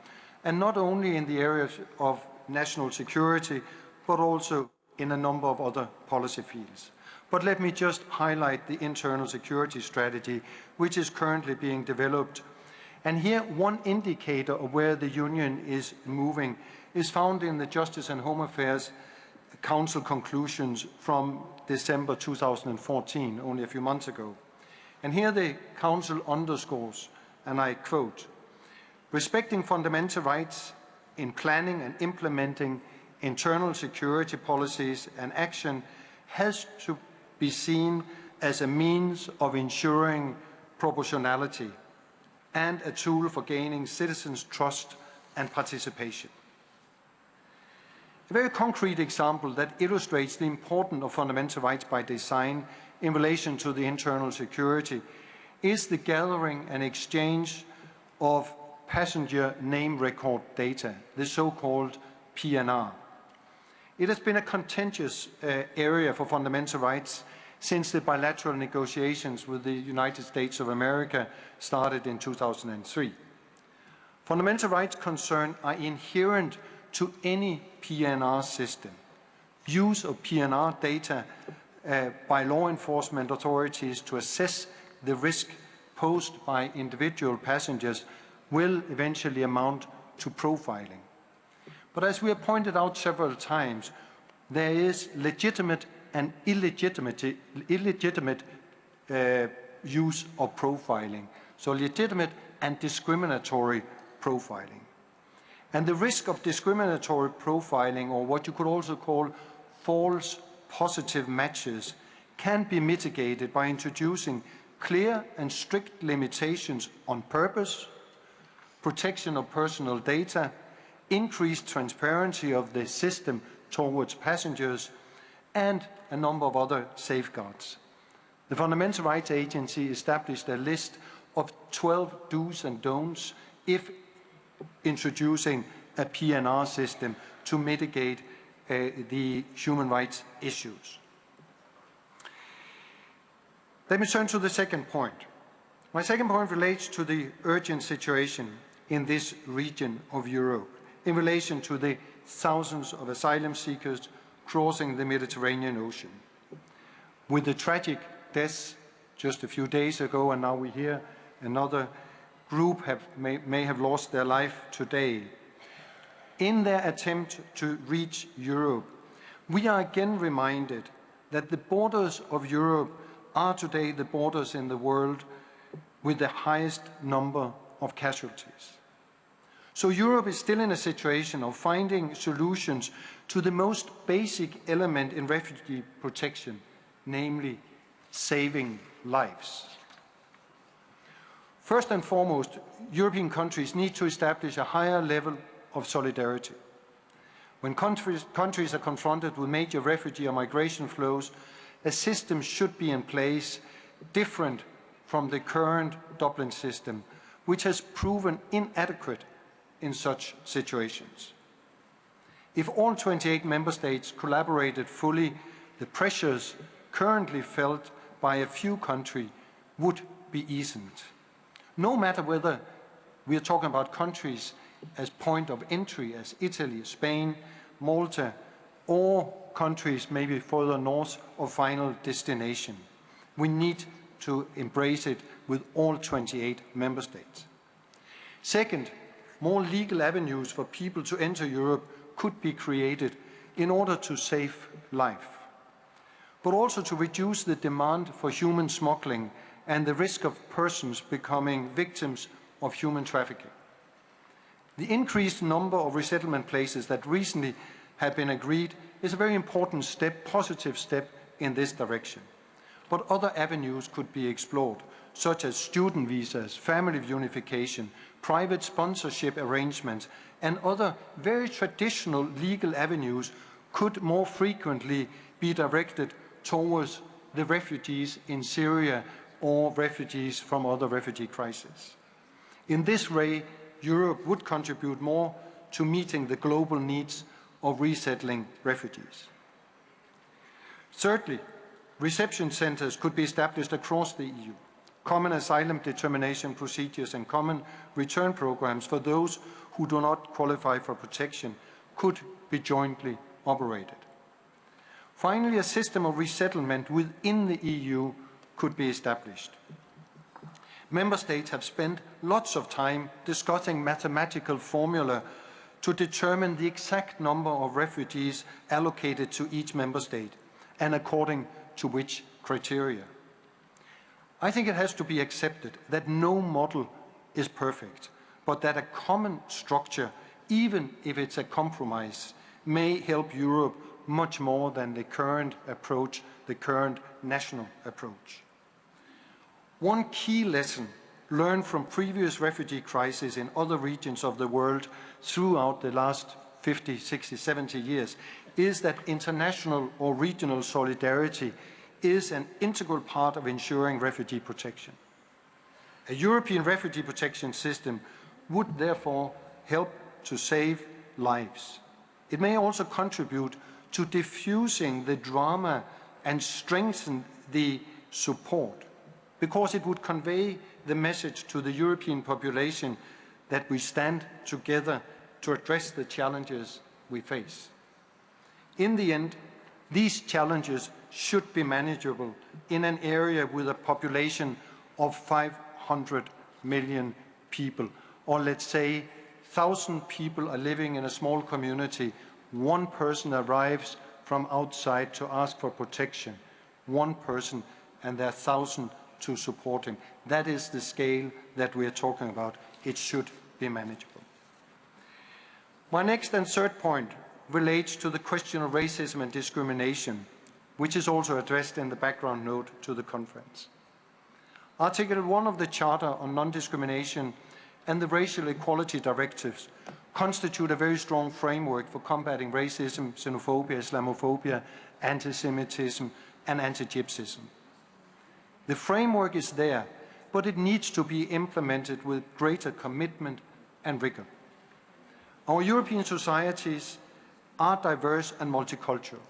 and not only in the areas of national security, but also in a number of other policy fields. But let me just highlight the internal security strategy, which is currently being developed. And here, one indicator of where the Union is moving is found in the Justice and Home Affairs Council conclusions from December 2014, only a few months ago. And here the Council underscores, and I quote, "Respecting fundamental rights in planning and implementing internal security policies and action has to be seen as a means of ensuring proportionality and a tool for gaining citizens' trust and participation." A very concrete example that illustrates the importance of fundamental rights by design in relation to the internal security is the gathering and exchange of passenger name record data, the so-called PNR. It has been a contentious area for fundamental rights since the bilateral negotiations with the United States of America started in 2003. Fundamental rights concerns are inherent to any PNR system. Use of PNR data by law enforcement authorities to assess the risk posed by individual passengers will eventually amount to profiling. But as we have pointed out several times, there is legitimate and illegitimate use of profiling. So legitimate and discriminatory profiling. And the risk of discriminatory profiling, or what you could also call false positive matches, can be mitigated by introducing clear and strict limitations on purpose, protection of personal data, increased transparency of the system towards passengers, and a number of other safeguards. The Fundamental Rights Agency established a list of 12 do's and don'ts if introducing a PNR system to mitigate the human rights issues. Let me turn to the second point. My second point relates to the urgent situation in this region of Europe in relation to the thousands of asylum seekers crossing the Mediterranean Ocean. With the tragic deaths just a few days ago, and now we hear another group may have lost their life today. In their attempt to reach Europe, we are again reminded that the borders of Europe are today the borders in the world with the highest number of casualties. So Europe is still in a situation of finding solutions to the most basic element in refugee protection, namely saving lives. First and foremost, European countries need to establish a higher level of solidarity. When countries are confronted with major refugee or migration flows, a system should be in place different from the current Dublin system, which has proven inadequate in such situations. If all 28 member states collaborated fully, the pressures currently felt by a few countries would be eased. No matter whether we are talking about countries as point of entry as Italy, Spain, Malta, or countries maybe further north of final destination. We need to embrace it with all 28 member states. Second, more legal avenues for people to enter Europe could be created in order to save life, but also to reduce the demand for human smuggling and the risk of persons becoming victims of human trafficking. The increased number of resettlement places that recently have been agreed is a very important step, positive step in this direction. But other avenues could be explored, such as student visas, family reunification, private sponsorship arrangements, and other very traditional legal avenues could more frequently be directed towards the refugees in Syria or refugees from other refugee crises. In this way, Europe would contribute more to meeting the global needs of resettling refugees. Thirdly, reception centres could be established across the EU. Common asylum determination procedures and common return programmes for those who do not qualify for protection could be jointly operated. Finally, a system of resettlement within the EU could be established. Member States have spent lots of time discussing mathematical formula to determine the exact number of refugees allocated to each member state and according to which criteria. I think it has to be accepted that no model is perfect, but that a common structure, even if it's a compromise, may help Europe much more than the current approach, the current national approach. One key lesson learned from previous refugee crises in other regions of the world throughout the last 50, 60, 70 years is that international or regional solidarity is an integral part of ensuring refugee protection. A European refugee protection system would therefore help to save lives. It may also contribute to diffusing the drama and strengthen the support, because it would convey the message to the European population that we stand together to address the challenges we face. In the end, these challenges should be manageable in an area with a population of 500 million people, or let's say 1,000 people are living in a small community. One person arrives from outside to ask for protection. One person, and there are 1,000 to support him. That is the scale that we are talking about. It should be manageable. My next and third point relates to the question of racism and discrimination, which is also addressed in the background note to the conference. Article 1 of the Charter on Non-Discrimination and the Racial Equality Directives constitute a very strong framework for combating racism, xenophobia, Islamophobia, anti-Semitism, and anti-Gypsyism. The framework is there, but it needs to be implemented with greater commitment and rigor. Our European societies are diverse and multicultural.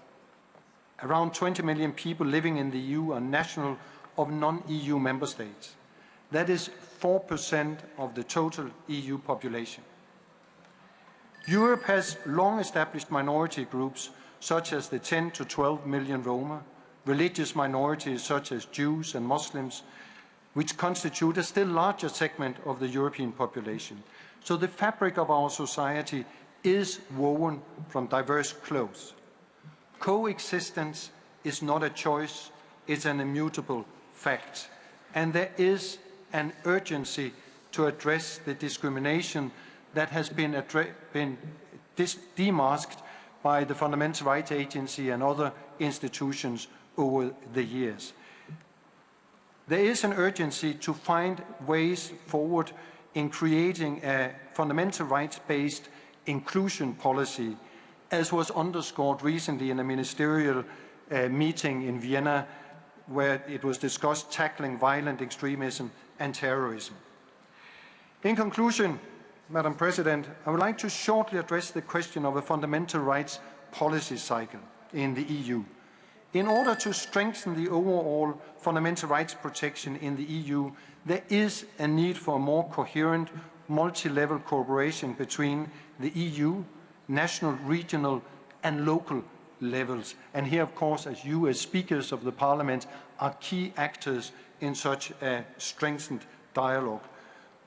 Around 20 million people living in the EU are national of non-EU member states. That is 4% of the total EU population. Europe has long established minority groups such as the 10 to 12 million Roma, religious minorities such as Jews and Muslims, which constitute a still larger segment of the European population. So the fabric of our society is woven from diverse clothes. Coexistence is not a choice, it's an immutable fact. And there is an urgency to address the discrimination that has been demasked by the Fundamental Rights Agency and other institutions over the years. There is an urgency to find ways forward in creating a fundamental rights-based inclusion policy, as was underscored recently in a ministerial meeting in Vienna, where it was discussed tackling violent extremism and terrorism. In conclusion, Madam President, I would like to shortly address the question of a fundamental rights policy cycle in the EU. In order to strengthen the overall fundamental rights protection in the EU, there is a need for a more coherent, multi-level cooperation between the EU, national, regional, and local levels. And here, of course, as you, as speakers of the Parliament, are key actors in such a strengthened dialogue.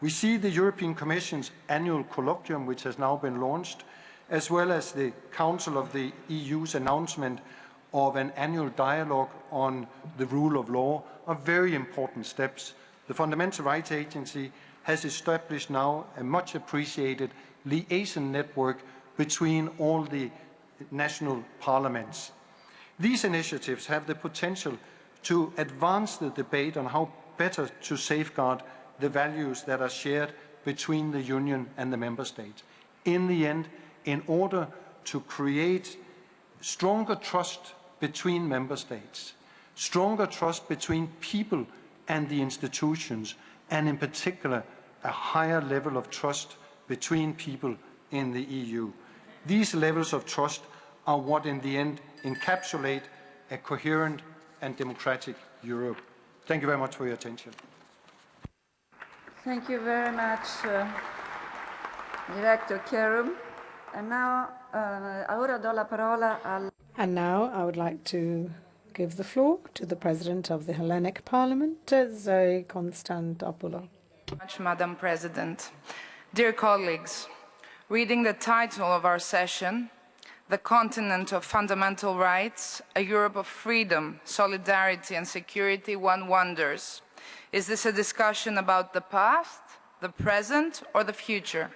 We see the European Commission's annual colloquium, which has now been launched, as well as the Council of the EU's announcement of an annual dialogue on the rule of law, are very important steps. The Fundamental Rights Agency has established now a much appreciated liaison network between all the national parliaments. These initiatives have the potential to advance the debate on how better to safeguard the values that are shared between the Union and the Member States. In the end, in order to create stronger trust between Member States, stronger trust between people and the institutions, and in particular, a higher level of trust between people in the EU. These levels of trust are what in the end encapsulate a coherent and democratic Europe. Thank you very much for your attention. Thank you very much, Director Kjaerum. And now, ora do la parola al... And now I would like to give the floor to the President of the Hellenic Parliament, Zoe Konstantopoulou. Madam President. Dear colleagues, reading the title of our session, The Continent of Fundamental Rights, a Europe of Freedom, Solidarity and Security, one wonders, is this a discussion about the past, the present, or the future?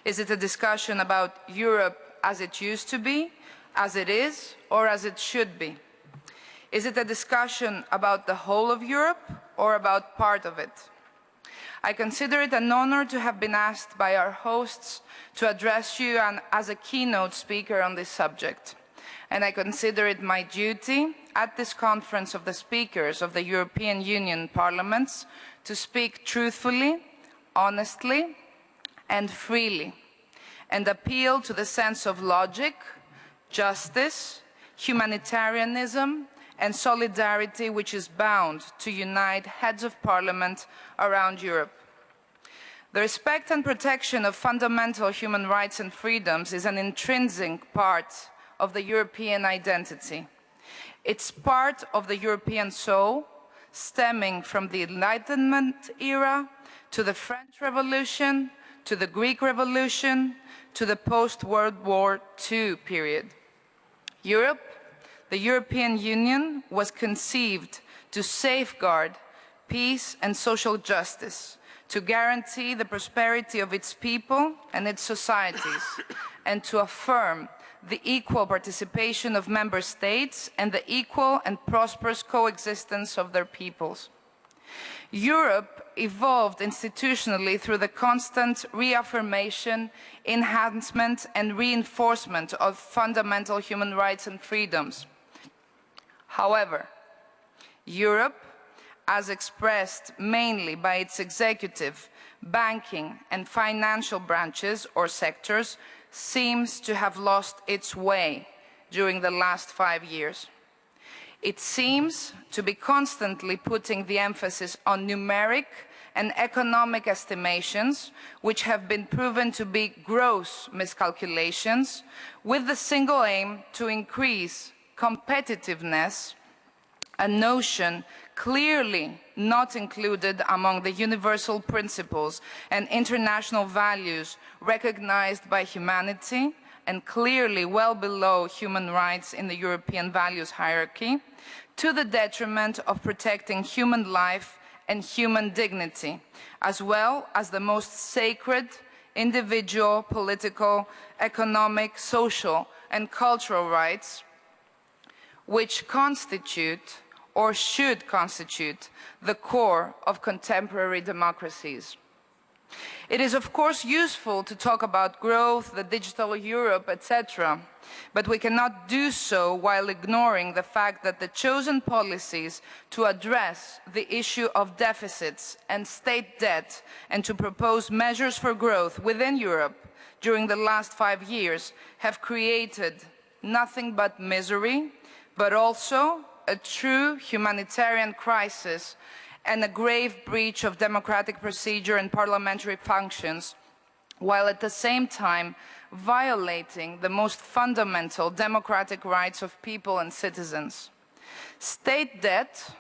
Is it a discussion about Europe as it used to be, as it is, or as it should be? Is it a discussion about the whole of Europe, or about part of it? I consider it an honor to have been asked by our hosts to address you as a keynote speaker on this subject. And I consider it my duty at this conference of the speakers of the European Union parliaments to speak truthfully, honestly, and freely, and appeal to the sense of logic, justice, humanitarianism, and solidarity which is bound to unite heads of parliament around Europe. The respect and protection of fundamental human rights and freedoms is an intrinsic part of the European identity. It's part of the European soul, stemming from the Enlightenment era to the French Revolution, to the Greek Revolution, to the post-World War II period. Europe, the European Union, was conceived to safeguard peace and social justice, to guarantee the prosperity of its people and its societies, and to affirm the equal participation of member states and the equal and prosperous coexistence of their peoples. Europe evolved institutionally through the constant reaffirmation, enhancement, and reinforcement of fundamental human rights and freedoms. However, Europe, as expressed mainly by its executive, banking, and financial branches or sectors, seems to have lost its way during the last 5 years. It seems to be constantly putting the emphasis on numeric and economic estimations, which have been proven to be gross miscalculations, with the single aim to increase competitiveness, a notion clearly not included among the universal principles and international values recognized by humanity, and clearly well below human rights in the European values hierarchy, to the detriment of protecting human life and human dignity, as well as the most sacred individual, political, economic, social, and cultural rights, which constitute or should constitute the core of contemporary democracies. It is, of course, useful to talk about growth, the digital Europe, etc., but we cannot do so while ignoring the fact that the chosen policies to address the issue of deficits and state debt and to propose measures for growth within Europe during the last 5 years have created nothing but misery, but also a true humanitarian crisis and a grave breach of democratic procedure and parliamentary functions, while at the same time violating the most fundamental democratic rights of people and citizens. State debt,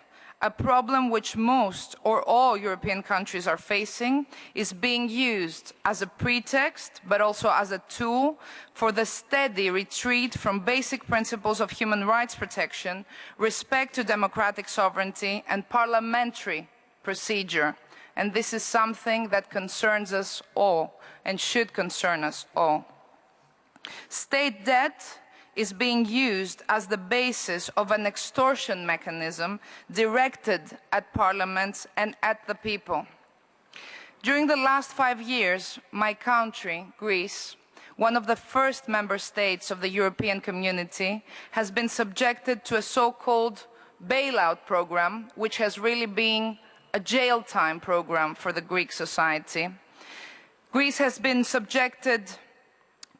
a problem which most or all European countries are facing, is being used as a pretext, but also as a tool for the steady retreat from basic principles of human rights protection, respect to democratic sovereignty, and parliamentary procedure. And this is something that concerns us all and should concern us all. State debt is being used as the basis of an extortion mechanism directed at parliaments and at the people. During the last 5 years, my country, Greece, one of the first member states of the European Community, has been subjected to a so-called bailout program, which has really been a jail time program for the Greek society. Greece has been subjected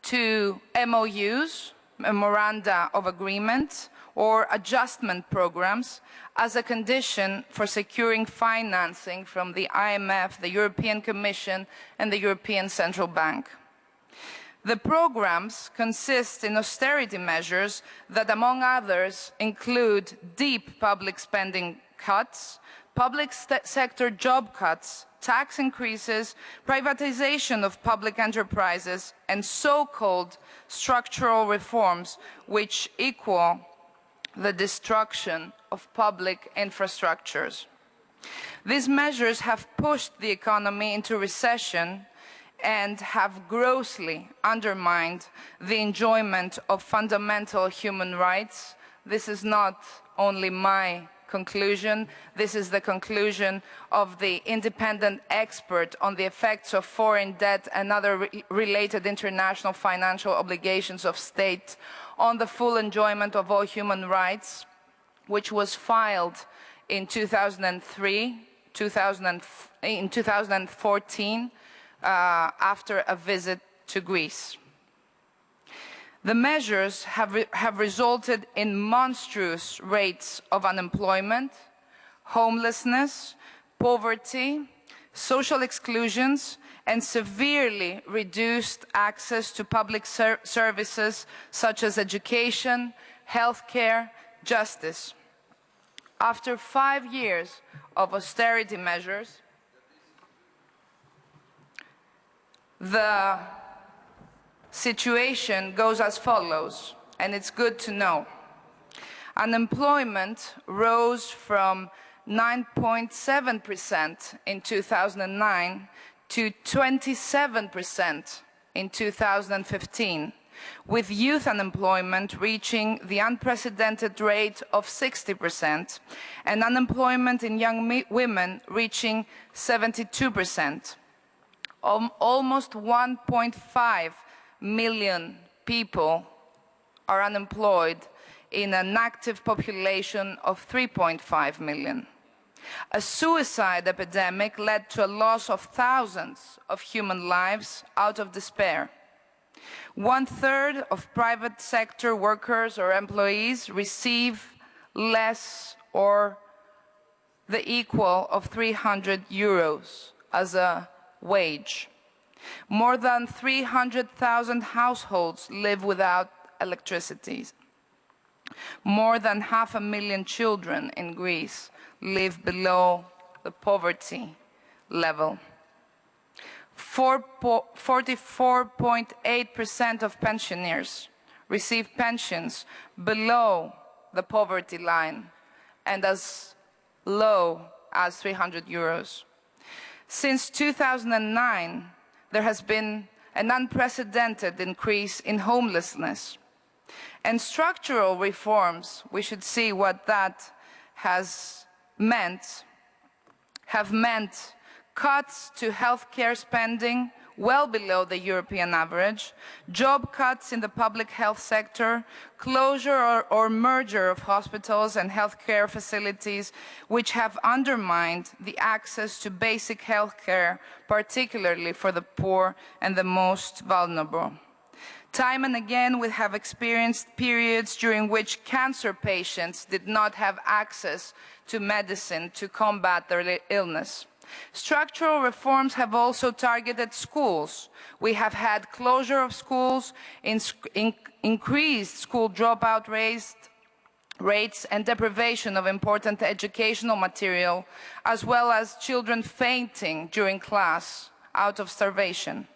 to MOUs, memoranda of agreement, or adjustment programs as a condition for securing financing from the IMF, the European Commission, and the European Central Bank. The programs consist in austerity measures that, among others, include deep public spending cuts, public sector job cuts, tax increases, privatization of public enterprises, and so-called structural reforms which equal the destruction of public infrastructures. These measures have pushed the economy into recession and have grossly undermined the enjoyment of fundamental human rights. This is not only my conclusion, this is the conclusion of the independent expert on the effects of foreign debt and other related international financial obligations of state on the full enjoyment of all human rights, which was filed in 2003, in 2014, after a visit to Greece. The measures have resulted in monstrous rates of unemployment, homelessness, poverty, social exclusions, and severely reduced access to public services such as education, healthcare, justice. After 5 years of austerity measures, the situation goes as follows, and it's good to know. Unemployment rose from 9.7% in 2009 to 27% in 2015, with youth unemployment reaching the unprecedented rate of 60% and unemployment in young women reaching 72%. Almost 1.5 million people are unemployed in an active population of 3.5 million. A suicide epidemic led to a loss of thousands of human lives out of despair. 1/3 of private sector workers or employees receive less or the equal of 300 euros as a wage. More than 300,000 households live without electricity. More than 500,000 children in Greece live below the poverty level. 44.8% of pensioners receive pensions below the poverty line and as low as 300 euros. Since 2009, there has been an unprecedented increase in homelessness. And structural reforms, we should see what that has meant, have meant cuts to healthcare spending well below the European average, job cuts in the public health sector, closure or merger of hospitals and healthcare facilities, which have undermined the access to basic healthcare, particularly for the poor and the most vulnerable. Time and again, we have experienced periods during which cancer patients did not have access to medicine to combat their illness. Structural reforms have also targeted schools. We have had closure of schools, increased school dropout rates and deprivation of important educational material, as well as children fainting during class out of starvation.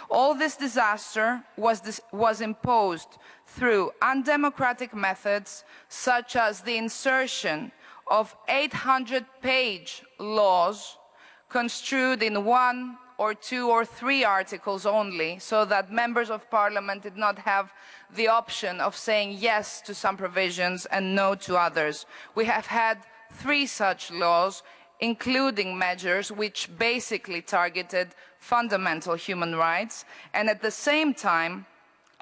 All this disaster was imposed through undemocratic methods, such as the insertion of 800-page laws construed in 1 or 2 or 3 articles only, so that members of parliament did not have the option of saying yes to some provisions and no to others. We have had 3 such laws including measures which basically targeted fundamental human rights, and at the same time,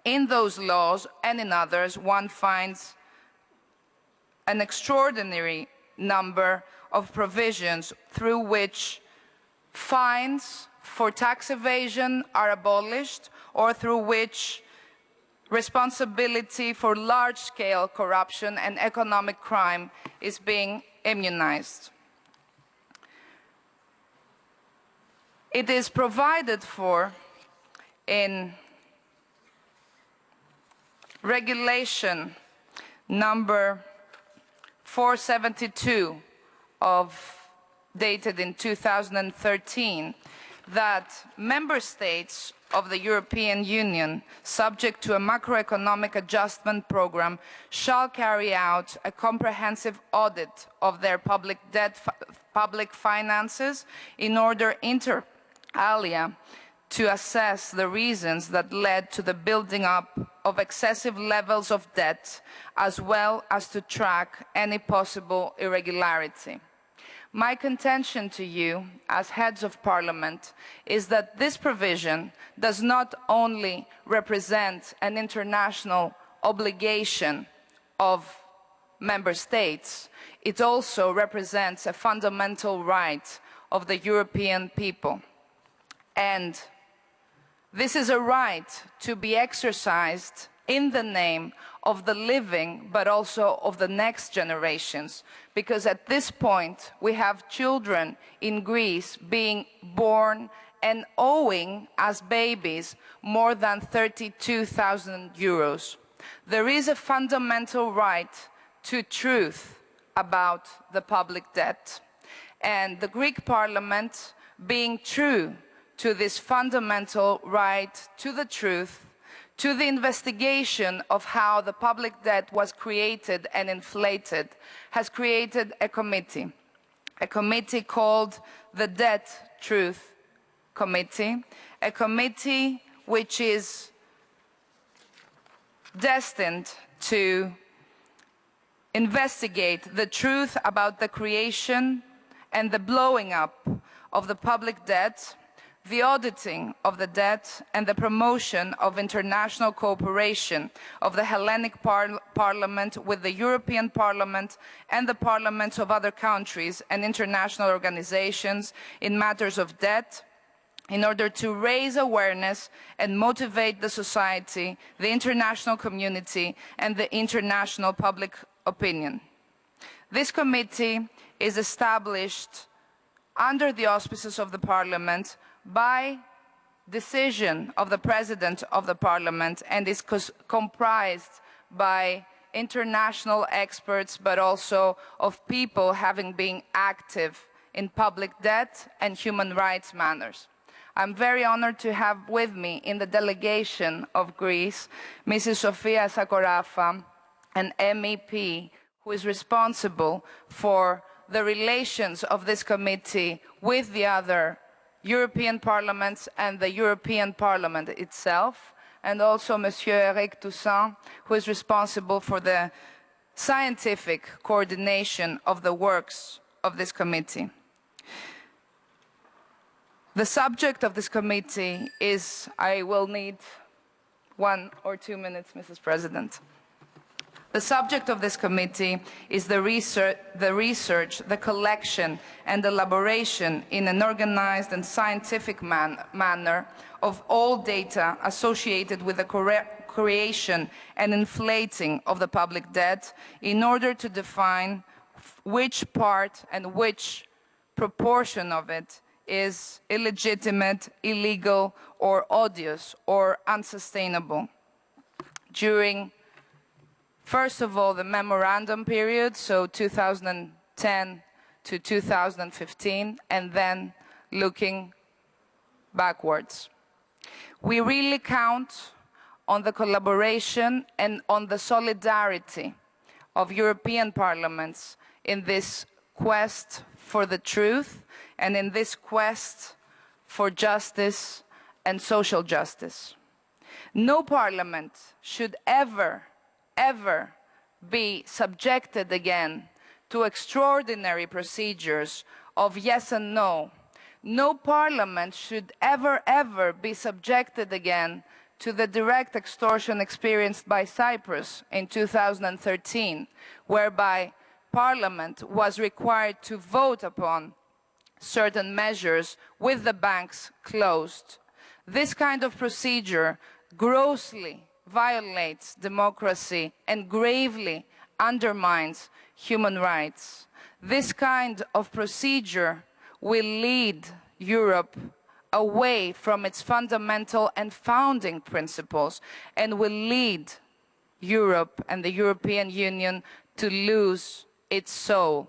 in those laws and in others, one finds an extraordinary number of provisions through which fines for tax evasion are abolished, or through which responsibility for large-scale corruption and economic crime is being immunized. It is provided for in Regulation number 472 dated in 2013 that member states of the European Union, subject to a macroeconomic adjustment program, shall carry out a comprehensive audit of their public finances in order, inter alia, to assess the reasons that led to the building up of excessive levels of debt, as well as to track any possible irregularity. My contention to you, as heads of parliament, is that this provision does not only represent an international obligation of member states, it also represents a fundamental right of the European people. And this is a right to be exercised in the name of the living, but also of the next generations. Because at this point, we have children in Greece being born and owing, as babies, more than 32,000 euros. There is a fundamental right to truth about the public debt. And the Greek Parliament, being true to this fundamental right to the truth, to the investigation of how the public debt was created and inflated, has created a committee called the Debt Truth Committee, a committee which is destined to investigate the truth about the creation and the blowing up of the public debt, the auditing of the debt, and the promotion of international cooperation of the Hellenic Parliament with the European Parliament and the parliaments of other countries and international organizations in matters of debt, in order to raise awareness and motivate the society, the international community, and the international public opinion. This committee is established under the auspices of the Parliament by decision of the President of the Parliament, and is comprised by international experts, but also of people having been active in public debt and human rights matters. I'm very honored to have with me in the delegation of Greece, Mrs. Sofia Sakorafa, an MEP who is responsible for the relations of this committee with the other European parliaments and the European Parliament itself, and also Monsieur Eric Toussaint, who is responsible for the scientific coordination of the works of this committee. The subject of this committee is, I will need 1 or 2 minutes, Mrs. President. The subject of this committee is the research, the collection and elaboration in an organized and scientific manner of all data associated with the creation and inflating of the public debt in order to define which part and which proportion of it is illegitimate, illegal, or odious, or unsustainable. During, first of all, the memorandum period, so 2010 to 2015, and then looking backwards. We really count on the collaboration and on the solidarity of European parliaments in this quest for the truth and in this quest for justice and social justice. No parliament should ever be subjected again to extraordinary procedures of yes and no. No parliament should ever be subjected again to the direct extortion experienced by Cyprus in 2013, whereby Parliament was required to vote upon certain measures with the banks closed. This kind of procedure grossly violates democracy and gravely undermines human rights. This kind of procedure will lead Europe away from its fundamental and founding principles and will lead Europe and the European Union to lose its soul.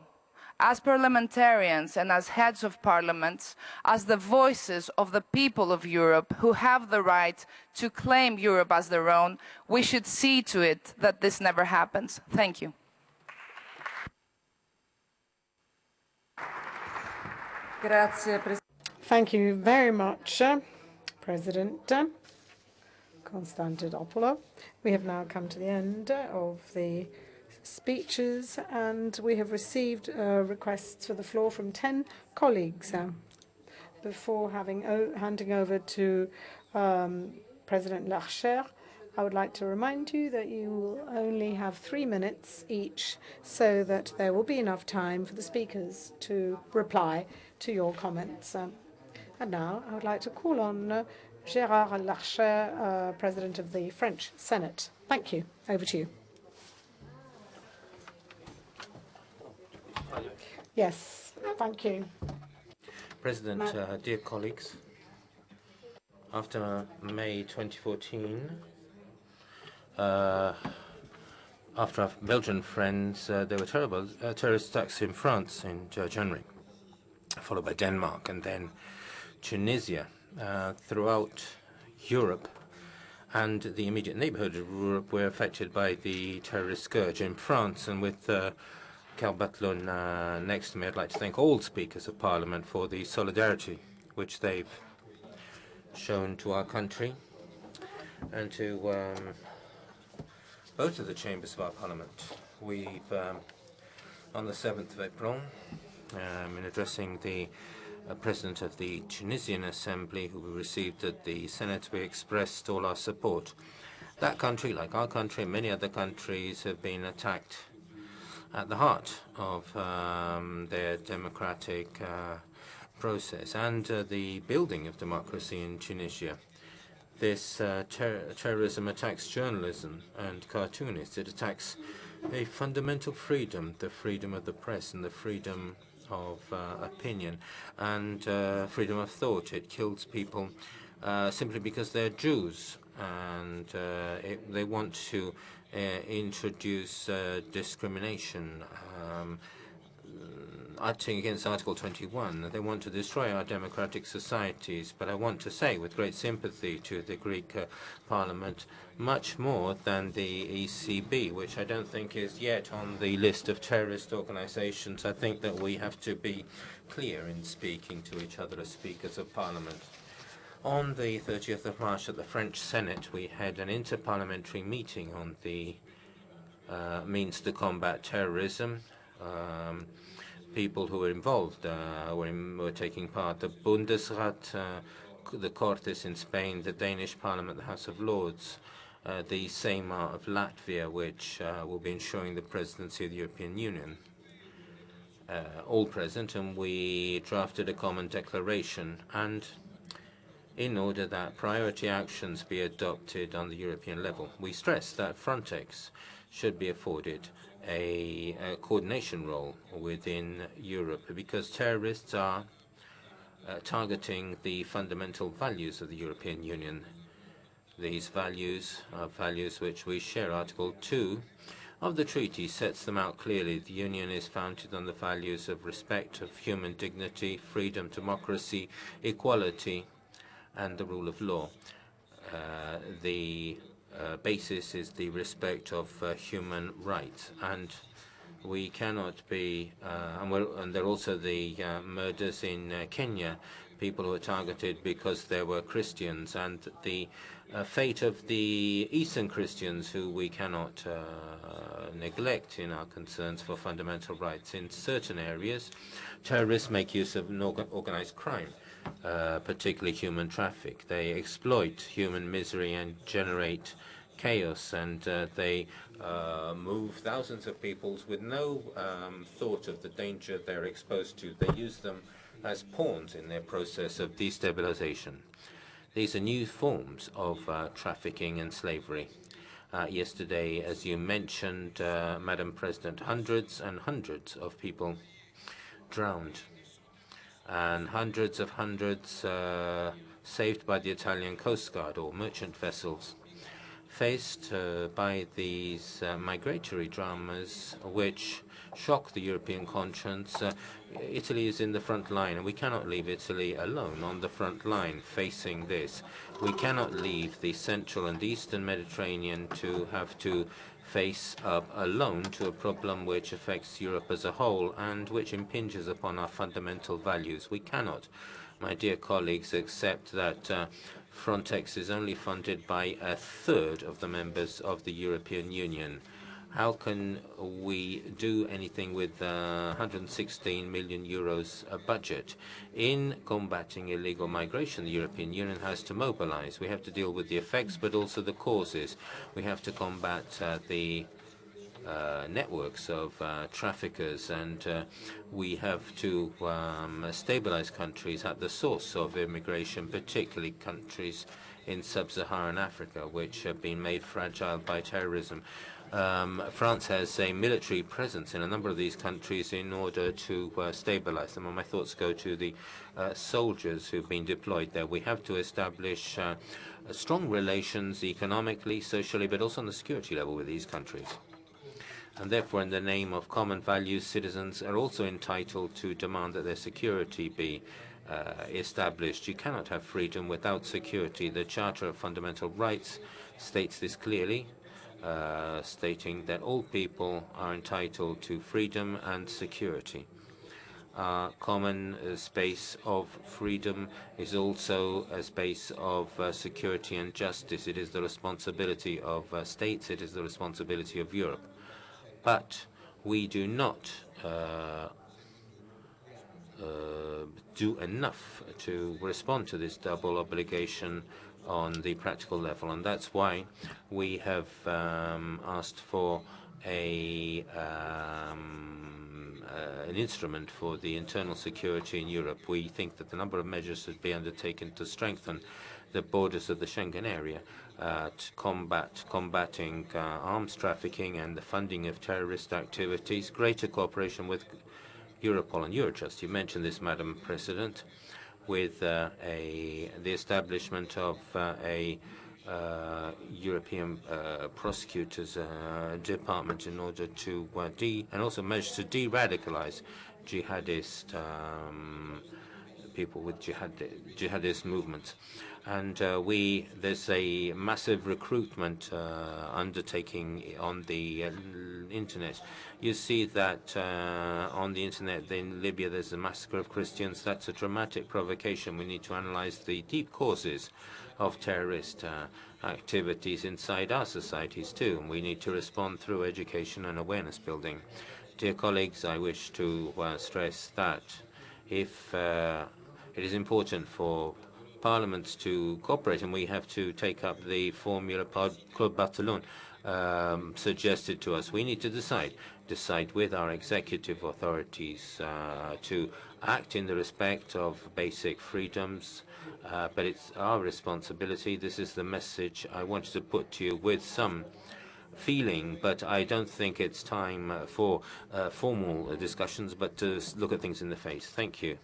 As parliamentarians and as heads of parliaments, as the voices of the people of Europe who have the right to claim Europe as their own, we should see to it that this never happens. Thank you. Thank you very much, President Konstantopoulos. We have now come to the end of the speeches, and we have received requests for the floor from 10 colleagues. Before handing over to President Larcher, I would like to remind you that you will only have 3 minutes each, so that there will be enough time for the speakers to reply to your comments. And now I would like to call on Gérard Larcher, President of the French Senate. Thank you. Over to you. Yes, thank you. President, dear colleagues, after May 2014, after our Belgian friends, there were terrible terrorist attacks in France in January, followed by Denmark, and then Tunisia. Throughout Europe and the immediate neighborhood of Europe were affected by the terrorist scourge in France. And with Karl Batlon next to me, I'd like to thank all speakers of Parliament for the solidarity which they've shown to our country and to both of the chambers of our Parliament. We've, on the 7th of April, in addressing the President of the Tunisian Assembly, who we received at the Senate, we expressed all our support. That country, like our country and many other countries, have been attacked at the heart of their democratic process and the building of democracy in Tunisia. This terrorism attacks journalism and cartoonists. It attacks a fundamental freedom, the freedom of the press and the freedom of opinion and freedom of thought. It kills people simply because they're Jews, and they want to introduce discrimination, acting against Article 21. They want to destroy our democratic societies. But I want to say, with great sympathy to the Greek Parliament, much more than the ECB, which I don't think is yet on the list of terrorist organizations. I think that we have to be clear in speaking to each other as speakers of Parliament. On the 30th of March at the French Senate, we had an interparliamentary meeting on the means to combat terrorism. People who were involved were taking part: the Bundesrat, the Cortes in Spain, the Danish Parliament, the House of Lords, the Sejma of Latvia, which will be ensuring the presidency of the European Union. All present, and we drafted a common declaration, and in order that priority actions be adopted on the European level. We stress that Frontex should be afforded a coordination role within Europe, because terrorists are targeting the fundamental values of the European Union. These values are values which we share. Article 2 of the treaty sets them out clearly. The Union is founded on the values of respect of human dignity, freedom, democracy, equality, and the rule of law. The basis is the respect of human rights, and we cannot be, and there are also the murders in Kenya people who were targeted because they were Christians, and the fate of the Eastern Christians, who we cannot neglect in our concerns for fundamental rights. In certain areas, terrorists make use of organized crime, particularly human traffic. They exploit human misery and generate chaos, and they move thousands of people with no thought of the danger they're exposed to. They use them as pawns in their process of destabilization. These are new forms of trafficking and slavery. Yesterday, as you mentioned, Madam President, hundreds and hundreds of people drowned, and hundreds saved by the Italian Coast Guard or merchant vessels. Faced by these migratory dramas which shock the European conscience, Italy is in the front line, and we cannot leave Italy alone on the front line facing this. We cannot leave the central and eastern Mediterranean to have to face up alone to a problem which affects Europe as a whole and which impinges upon our fundamental values. We cannot, my dear colleagues, accept that Frontex is only funded by a third of the members of the European Union. How can we do anything with 116 million euros budget? In combating illegal migration, the European Union has to mobilize. We have to deal with the effects, but also the causes. We have to combat the networks of traffickers, and we have to stabilize countries at the source of immigration, particularly countries in sub-Saharan Africa, which have been made fragile by terrorism. France has a military presence in a number of these countries in order to stabilize them, and my thoughts go to the soldiers who've been deployed there. We have to establish strong relations economically, socially, but also on the security level with these countries. And therefore, in the name of common values, citizens are also entitled to demand that their security be established. You cannot have freedom without security. The Charter of Fundamental Rights states this clearly, stating that all people are entitled to freedom and security. Our common space of freedom is also a space of security and justice. It is the responsibility of states. It is the responsibility of Europe. But we do not do enough to respond to this double obligation on the practical level, and that's why we have asked for an instrument for the internal security in Europe. We think that the number of measures should be undertaken to strengthen the borders of the Schengen area, to combating arms trafficking and the funding of terrorist activities, greater cooperation with Europol and Eurojust. You mentioned this, Madam President, with the establishment of a European prosecutors department in order to and also measures to de-radicalize jihadist people with jihadist movements. And there's a massive recruitment undertaking on the internet. You see that on the internet in Libya there's a massacre of Christians. That's a dramatic provocation. We need to analyze the deep causes of terrorist activities inside our societies too, and we need to respond through education and awareness building. Dear colleagues, I wish to stress that if it is important for parliaments to cooperate, and we have to take up the formula Claude Barthelon suggested to us. We need to decide with our executive authorities to act in the respect of basic freedoms, but it's our responsibility. This is the message I wanted to put to you with some feeling, but I don't think it's time for formal discussions, but to look at things in the face. Thank you,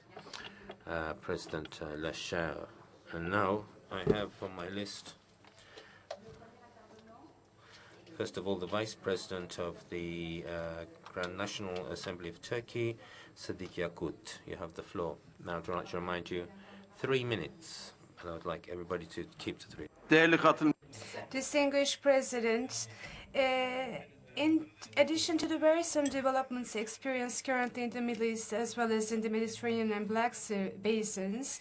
President Lachère. And now I have on my list, first of all, the Vice President of the Grand National Assembly of Turkey, Sadiq Yakut. You have the floor. Now, I'd like to remind you, 3 minutes. And I would like everybody to keep to 3. Distinguished President, In addition to the worrisome developments experienced currently in the Middle East as well as in the Mediterranean and Black Sea basins,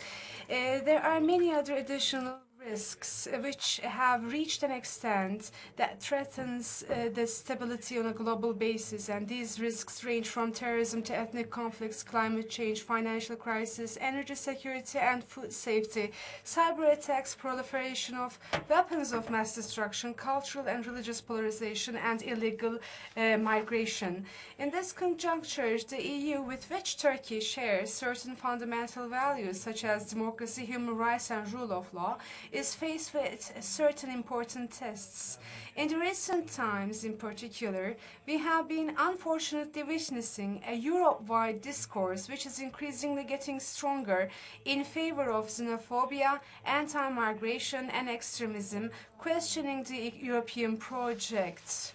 there are many other additional risks which have reached an extent that threatens the stability on a global basis, and these risks range from terrorism to ethnic conflicts, climate change, financial crisis, energy security and food safety, cyber attacks, proliferation of weapons of mass destruction, cultural and religious polarization, and illegal migration. In this conjuncture, the EU, with which Turkey shares certain fundamental values such as democracy, human rights and rule of law, is faced with certain important tests. In the recent times, in particular, we have been unfortunately witnessing a Europe-wide discourse which is increasingly getting stronger in favor of xenophobia, anti-migration and extremism, questioning the European project.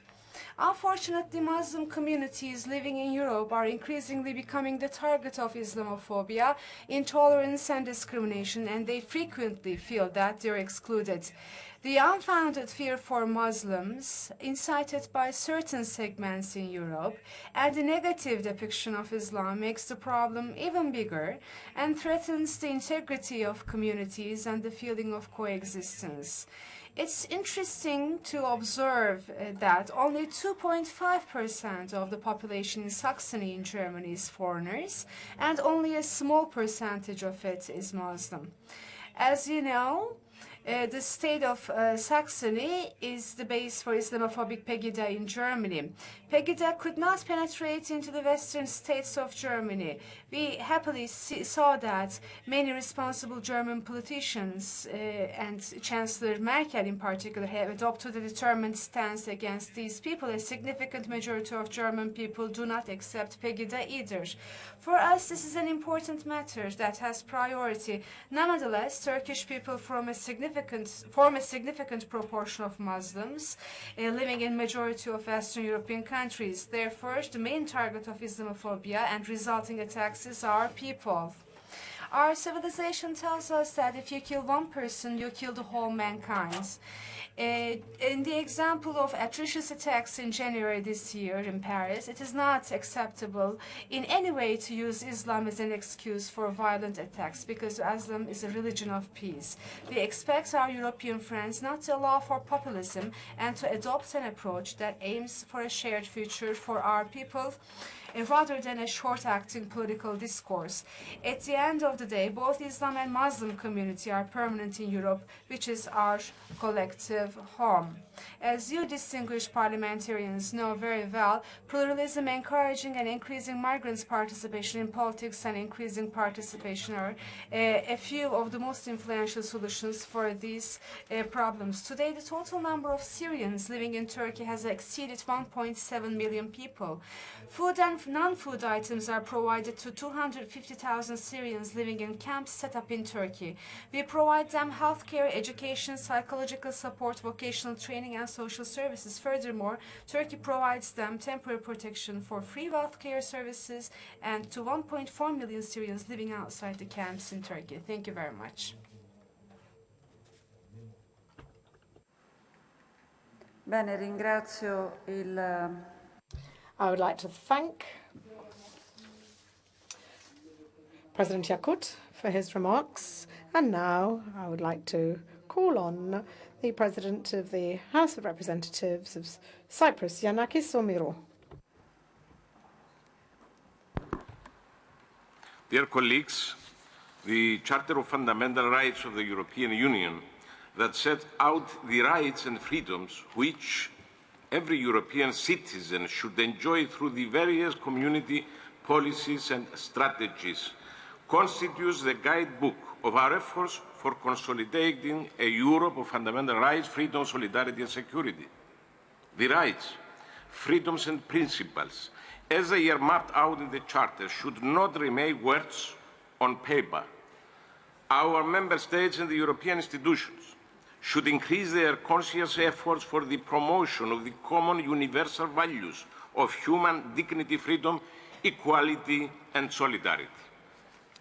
Unfortunately, Muslim communities living in Europe are increasingly becoming the target of Islamophobia, intolerance and discrimination, and they frequently feel that they're excluded. The unfounded fear for Muslims, incited by certain segments in Europe, and the negative depiction of Islam makes the problem even bigger and threatens the integrity of communities and the feeling of coexistence. It's interesting to observe that only 2.5% of the population in Saxony in Germany is foreigners, and only a small percentage of it is Muslim. As you know, the state of Saxony is the base for Islamophobic Pegida in Germany. Pegida could not penetrate into the western states of Germany. We happily saw that many responsible German politicians and Chancellor Merkel in particular have adopted a determined stance against these people. A significant majority of German people do not accept Pegida either. For us, this is an important matter that has priority. Nonetheless, Turkish people form a significant proportion of Muslims living in majority of Western European countries. Therefore, the main target of Islamophobia and resulting attacks is our people. Our civilization tells us that if you kill one person, you kill the whole mankind. In the example of atrocious attacks in January this year in Paris, it is not acceptable in any way to use Islam as an excuse for violent attacks, because Islam is a religion of peace. We expect our European friends not to allow for populism and to adopt an approach that aims for a shared future for our people, rather than a short-acting political discourse. At the end of the day, both Islam and Muslim community are permanent in Europe, which is our collective home. As you distinguished parliamentarians know very well, pluralism, encouraging and increasing migrants' participation in politics and increasing participation are a few of the most influential solutions for these problems. Today, the total number of Syrians living in Turkey has exceeded 1.7 million people. Food and non-food items are provided to 250,000 Syrians living in camps set up in Turkey. We provide them healthcare, education, psychological support, vocational training, and social services. Furthermore, Turkey provides them temporary protection for free healthcare services and to 1.4 million Syrians living outside the camps in Turkey. Thank you very much. Bene, ringrazio I would like to thank President Yakut for his remarks, and now I would like to call on the President of the House of Representatives of Cyprus, Yanakis Omiro. Dear colleagues, the Charter of Fundamental Rights of the European Union that sets out the rights and freedoms which every European citizen should enjoy through the various community policies and strategies constitutes the guidebook of our efforts for consolidating a Europe of fundamental rights, freedom, solidarity and security. The rights, freedoms and principles, as they are mapped out in the Charter, should not remain words on paper. Our Member States and the European institutions should increase their conscious efforts for the promotion of the common universal values of human dignity, freedom, equality and solidarity.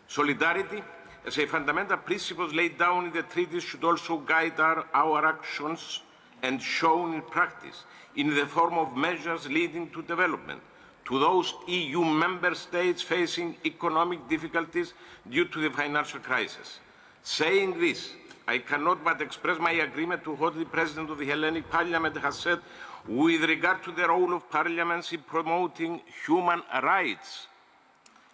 Solidarity, as a fundamental principle laid down in the treaties, should also guide our actions and shown in practice in the form of measures leading to development, to those EU member states facing economic difficulties due to the financial crisis. Saying this, I cannot but express my agreement to what the President of the Hellenic Parliament has said with regard to the role of parliaments in promoting human rights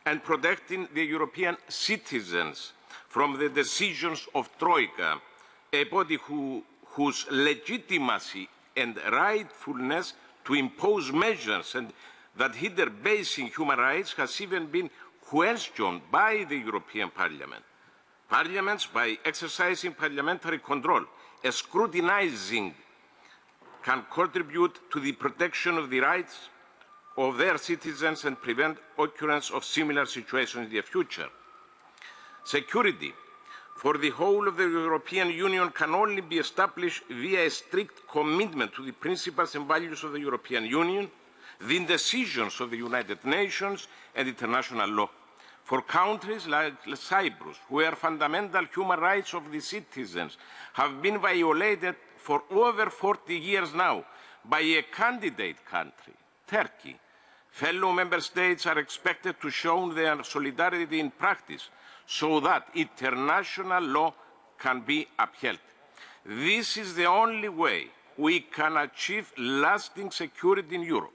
and protecting the European citizens from the decisions of Troika, a body whose legitimacy and rightfulness to impose measures and that hinder basic human rights has even been questioned by the European Parliament. Parliaments, by exercising parliamentary control and scrutinizing, can contribute to the protection of the rights of their citizens and prevent occurrence of similar situations in the future. Security for the whole of the European Union can only be established via a strict commitment to the principles and values of the European Union, the decisions of the United Nations and international law. For countries like Cyprus, where fundamental human rights of the citizens have been violated for over 40 years now by a candidate country, Turkey, fellow member states are expected to show their solidarity in practice so that international law can be upheld. This is the only way we can achieve lasting security in Europe,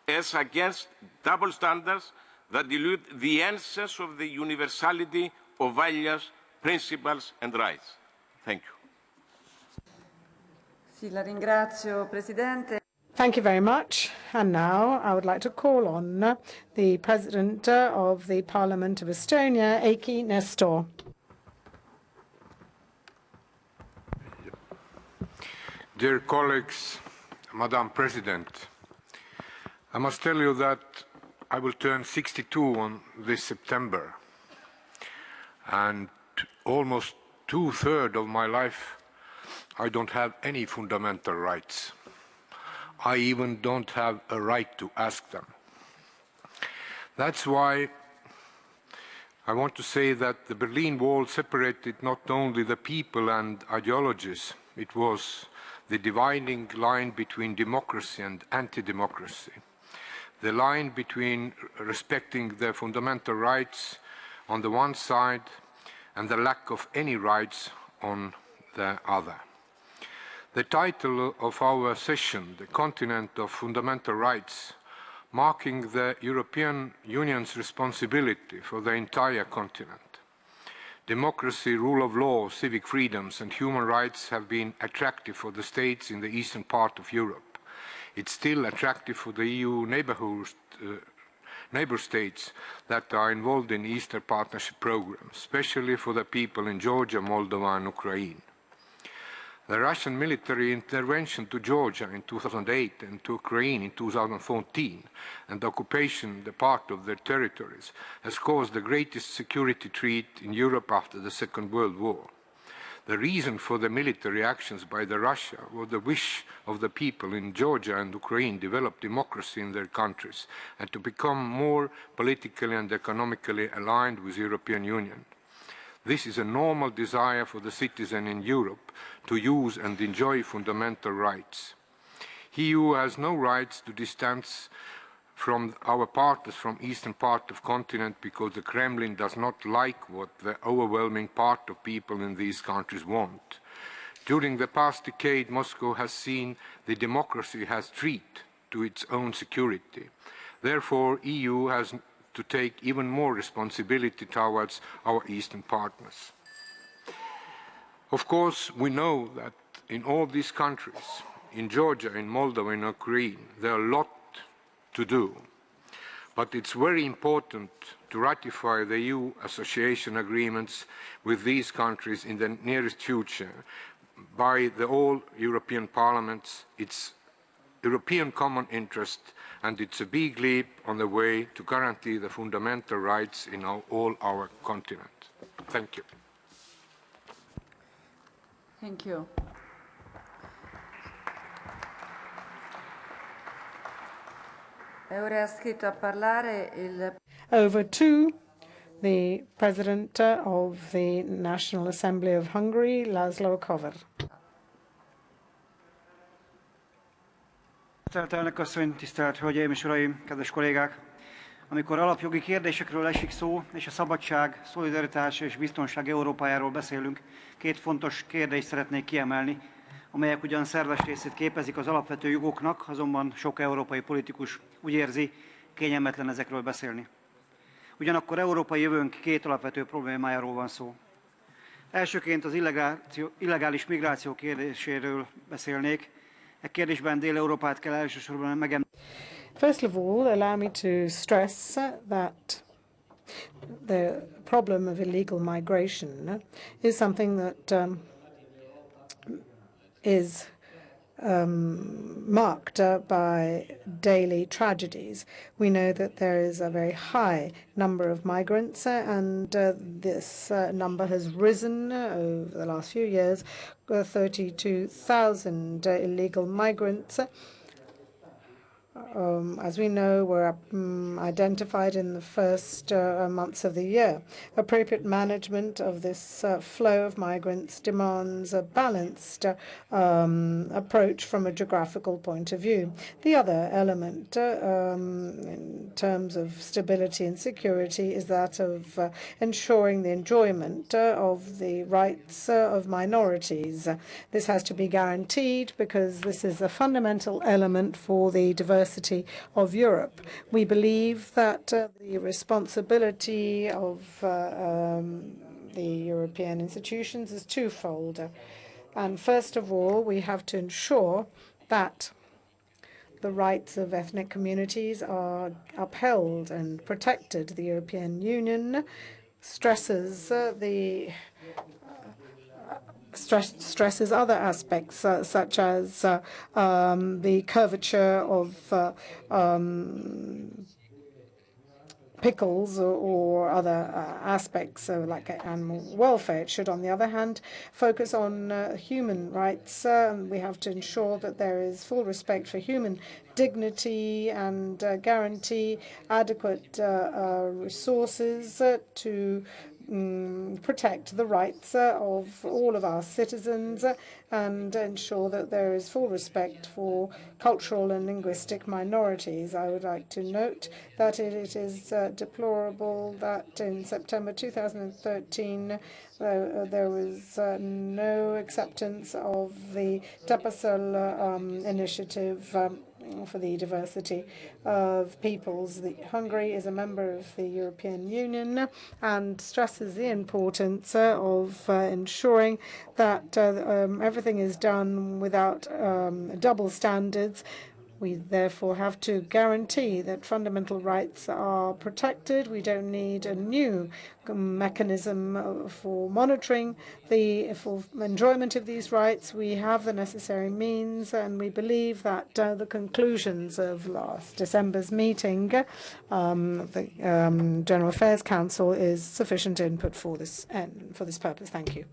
as against double standards that dilute the essence of the universality of values, principles and rights. Thank you. Sì, la ringrazio, Presidente. Thank you very much. And now I would like to call on the President of the Parliament of Estonia, Eiki Nestor. Dear colleagues, Madam President, I must tell you that I will turn 62 on this September, and almost 2/3 of my life I don't have any fundamental rights. I even don't have a right to ask them. That's why I want to say that the Berlin Wall separated not only the people and ideologies, it was the dividing line between democracy and anti-democracy, the line between respecting the fundamental rights on the one side and the lack of any rights on the other. The title of our session, The Continent of Fundamental Rights, marking the European Union's responsibility for the entire continent. Democracy, rule of law, civic freedoms and human rights have been attractive for the states in the eastern part of Europe. It's still attractive for the EU neighbor states that are involved in Eastern Partnership programs, especially for the people in Georgia, Moldova and Ukraine. The Russian military intervention to Georgia in 2008 and to Ukraine in 2014 and the occupation of the part of their territories has caused the greatest security threat in Europe after the Second World War. The reason for the military actions by Russia was the wish of the people in Georgia and Ukraine to develop democracy in their countries and to become more politically and economically aligned with the European Union. This is a normal desire for the citizen in Europe to use and enjoy fundamental rights. The EU has no rights to distance from our partners from eastern part of the continent because the Kremlin does not like what the overwhelming part of people in these countries want. During the past decade, Moscow has seen the democracy has threat to its own security. Therefore, the EU has to take even more responsibility towards our eastern partners. Of course, we know that in all these countries, in Georgia, in Moldova, in Ukraine, there are a lot to do. But it's very important to ratify the EU association agreements with these countries in the nearest future by all European parliaments. It's European common interest, and it's a big leap on the way to guarantee the fundamental rights in all our continent. Thank you. Thank you. Ora è scritto a parlare il... Over to the President of the National Assembly of Hungary, Laszlo Kovar. Tisztelt elnök asszony, tisztelt hölgyeim és uraim, kedves kollégák! Amikor alapjogi kérdésekről esik szó, és a szabadság, szolidaritás és biztonság Európájáról beszélünk, két fontos kérdést szeretnék kiemelni, amelyek ugyan szerves részét képezik az alapvető jogoknak, azonban sok európai politikus úgy érzi, kényelmetlen ezekről beszélni. Ugyanakkor európai jövőnk két alapvető problémájáról van szó. Elsőként az illegális migráció kérdéséről beszélnék. E kérdésben Dél-Európát kell elsősorban megemlíteni. First of all, allow me to stress that the problem of illegal migration is something that is marked by daily tragedies. We know that there is a very high number of migrants, and this number has risen over the last few years. 32,000 illegal migrants, as we know, were identified in the first months of the year. Appropriate management of this flow of migrants demands a balanced approach from a geographical point of view. The other element in terms of stability and security is that of ensuring the enjoyment of the rights of minorities. This has to be guaranteed because this is a fundamental element for the diversity of Europe. We believe that the responsibility of the European institutions is twofold. And first of all, we have to ensure that the rights of ethnic communities are upheld and protected. The European Union stresses stresses other aspects, such as the curvature of pickles or other aspects like animal welfare. It should, on the other hand, focus on human rights. We have to ensure that there is full respect for human dignity and guarantee adequate resources to protect the rights of all of our citizens and ensure that there is full respect for cultural and linguistic minorities. I would like to note that it is deplorable that in September 2013 there was no acceptance of the Tapasel initiative for the diversity of peoples. Hungary is a member of the European Union and stresses the importance of ensuring that everything is done without double standards. We therefore have to guarantee that fundamental rights are protected. We don't need a new mechanism for monitoring the full enjoyment of these rights. We have the necessary means, and we believe that the conclusions of last December's meeting, the General Affairs Council, is sufficient input for this purpose. Thank you.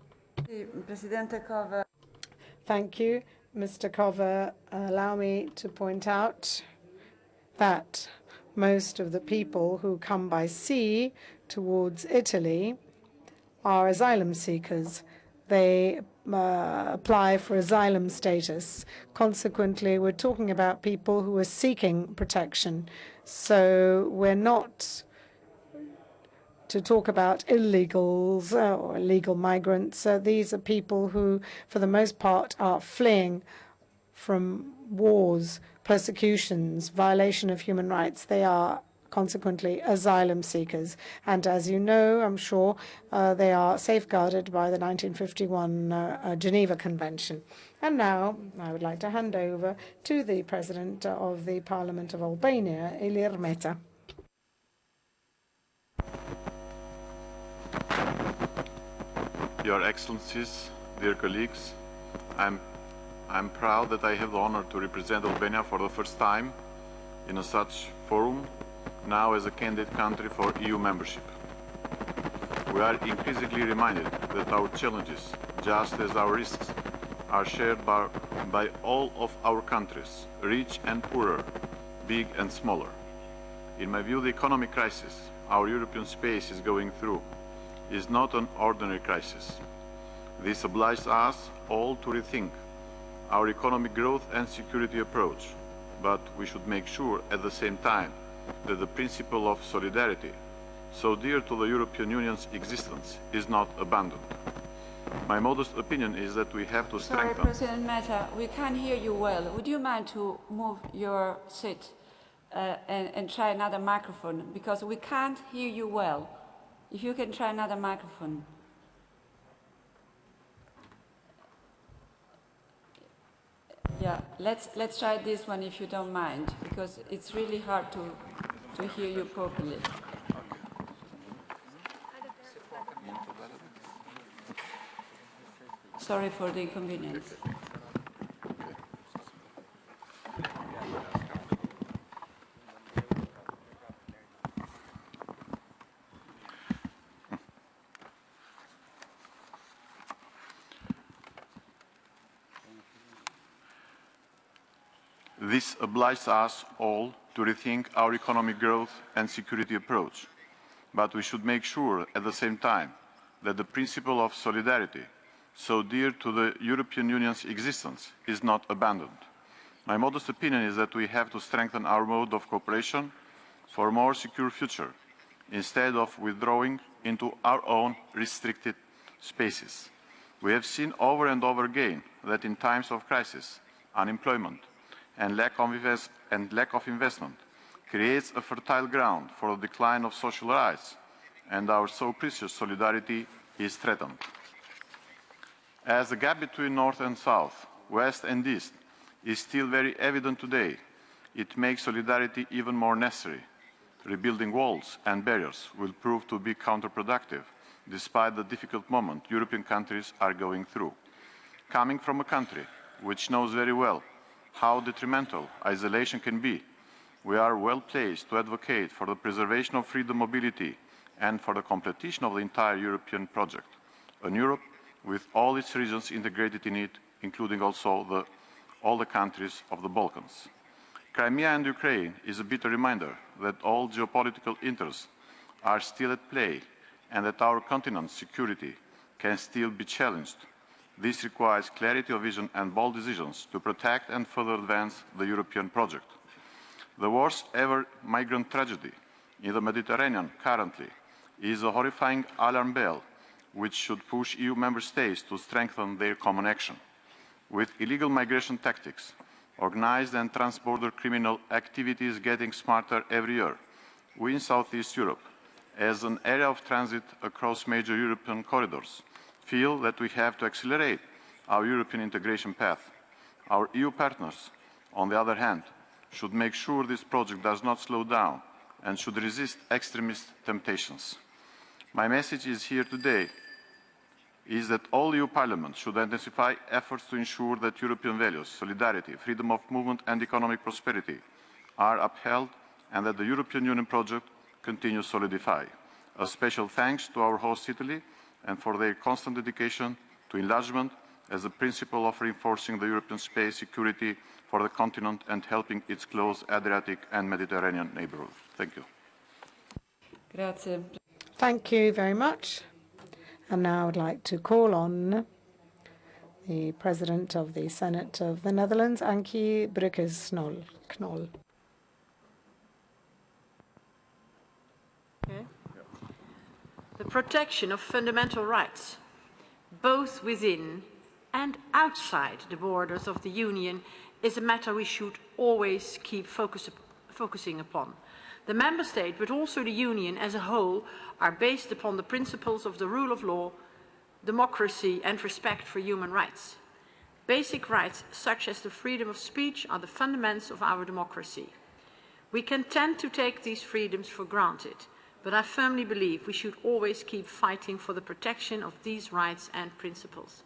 Thank you. Mr. Cover, allow me to point out that most of the people who come by sea towards Italy are asylum seekers. They apply for asylum status. Consequently, we're talking about people who are seeking protection. So we're not to talk about illegals or illegal migrants. These are people who, for the most part, are fleeing from wars, persecutions, violation of human rights. They are consequently asylum seekers. And as you know, I'm sure, they are safeguarded by the 1951 Geneva Convention. And now I would like to hand over to the President of the Parliament of Albania, Ilir Meta. Your Excellencies, dear colleagues, I'm proud that I have the honor to represent Albania for the first time in a such forum, now as a candidate country for EU membership. We are increasingly reminded that our challenges, just as our risks, are shared by all of our countries, rich and poorer, big and smaller. In my view, the economic crisis our European space is going through is not an ordinary crisis. This obliges us all to rethink our economic growth and security approach, but we should make sure at the same time that the principle of solidarity, so dear to the European Union's existence, is not abandoned. My modest opinion is that we have to strengthen... Sorry, President Mehta, we can't hear you well. Would you mind to move your seat and try another microphone? Because we can't hear you well. If you can try another microphone. Yeah, let's try this one if you don't mind, because it's really hard to hear you properly. Sorry for the inconvenience. This obliges us all to rethink our economic growth and security approach, but we should make sure at the same time that the principle of solidarity, so dear to the European Union's existence, is not abandoned. My modest opinion is that we have to strengthen our mode of cooperation for a more secure future, instead of withdrawing into our own restricted spaces. We have seen over and over again that in times of crisis, unemployment and lack of investment creates a fertile ground for the decline of social rights, and our so precious solidarity is threatened. As the gap between North and South, West and East is still very evident today, it makes solidarity even more necessary. Rebuilding walls and barriers will prove to be counterproductive, despite the difficult moment European countries are going through. Coming from a country which knows very well how detrimental isolation can be, we are well placed to advocate for the preservation of freedom, mobility, and for the completion of the entire European project, an Europe with all its regions integrated in it, including also all the countries of the Balkans. Crimea and Ukraine is a bitter reminder that all geopolitical interests are still at play and that our continent's security can still be challenged. This requires clarity of vision and bold decisions to protect and further advance the European project. The worst ever migrant tragedy in the Mediterranean currently is a horrifying alarm bell which should push EU member states to strengthen their common action. With illegal migration tactics, organized and trans-border criminal activities getting smarter every year, we in Southeast Europe, as an area of transit across major European corridors, feel that we have to accelerate our European integration path. Our EU partners, on the other hand, should make sure this project does not slow down and should resist extremist temptations. My message is here today is that all EU parliaments should intensify efforts to ensure that European values, solidarity, freedom of movement and economic prosperity are upheld and that the European Union project continues to solidify. A special thanks to our host Italy and for their constant dedication to enlargement as a principle of reinforcing the European space security for the continent and helping its close Adriatic and Mediterranean neighbourhood. Thank you. Grazie. Thank you very much. And now I'd like to call on the President of the Senate of the Netherlands, Ankie Broekers-Knol. Okay. The protection of fundamental rights, both within and outside the borders of the Union, is a matter we should always keep focusing upon. The Member State, but also the Union as a whole, are based upon the principles of the rule of law, democracy and respect for human rights. Basic rights such as the freedom of speech are the fundamentals of our democracy. We can tend to take these freedoms for granted, but I firmly believe we should always keep fighting for the protection of these rights and principles,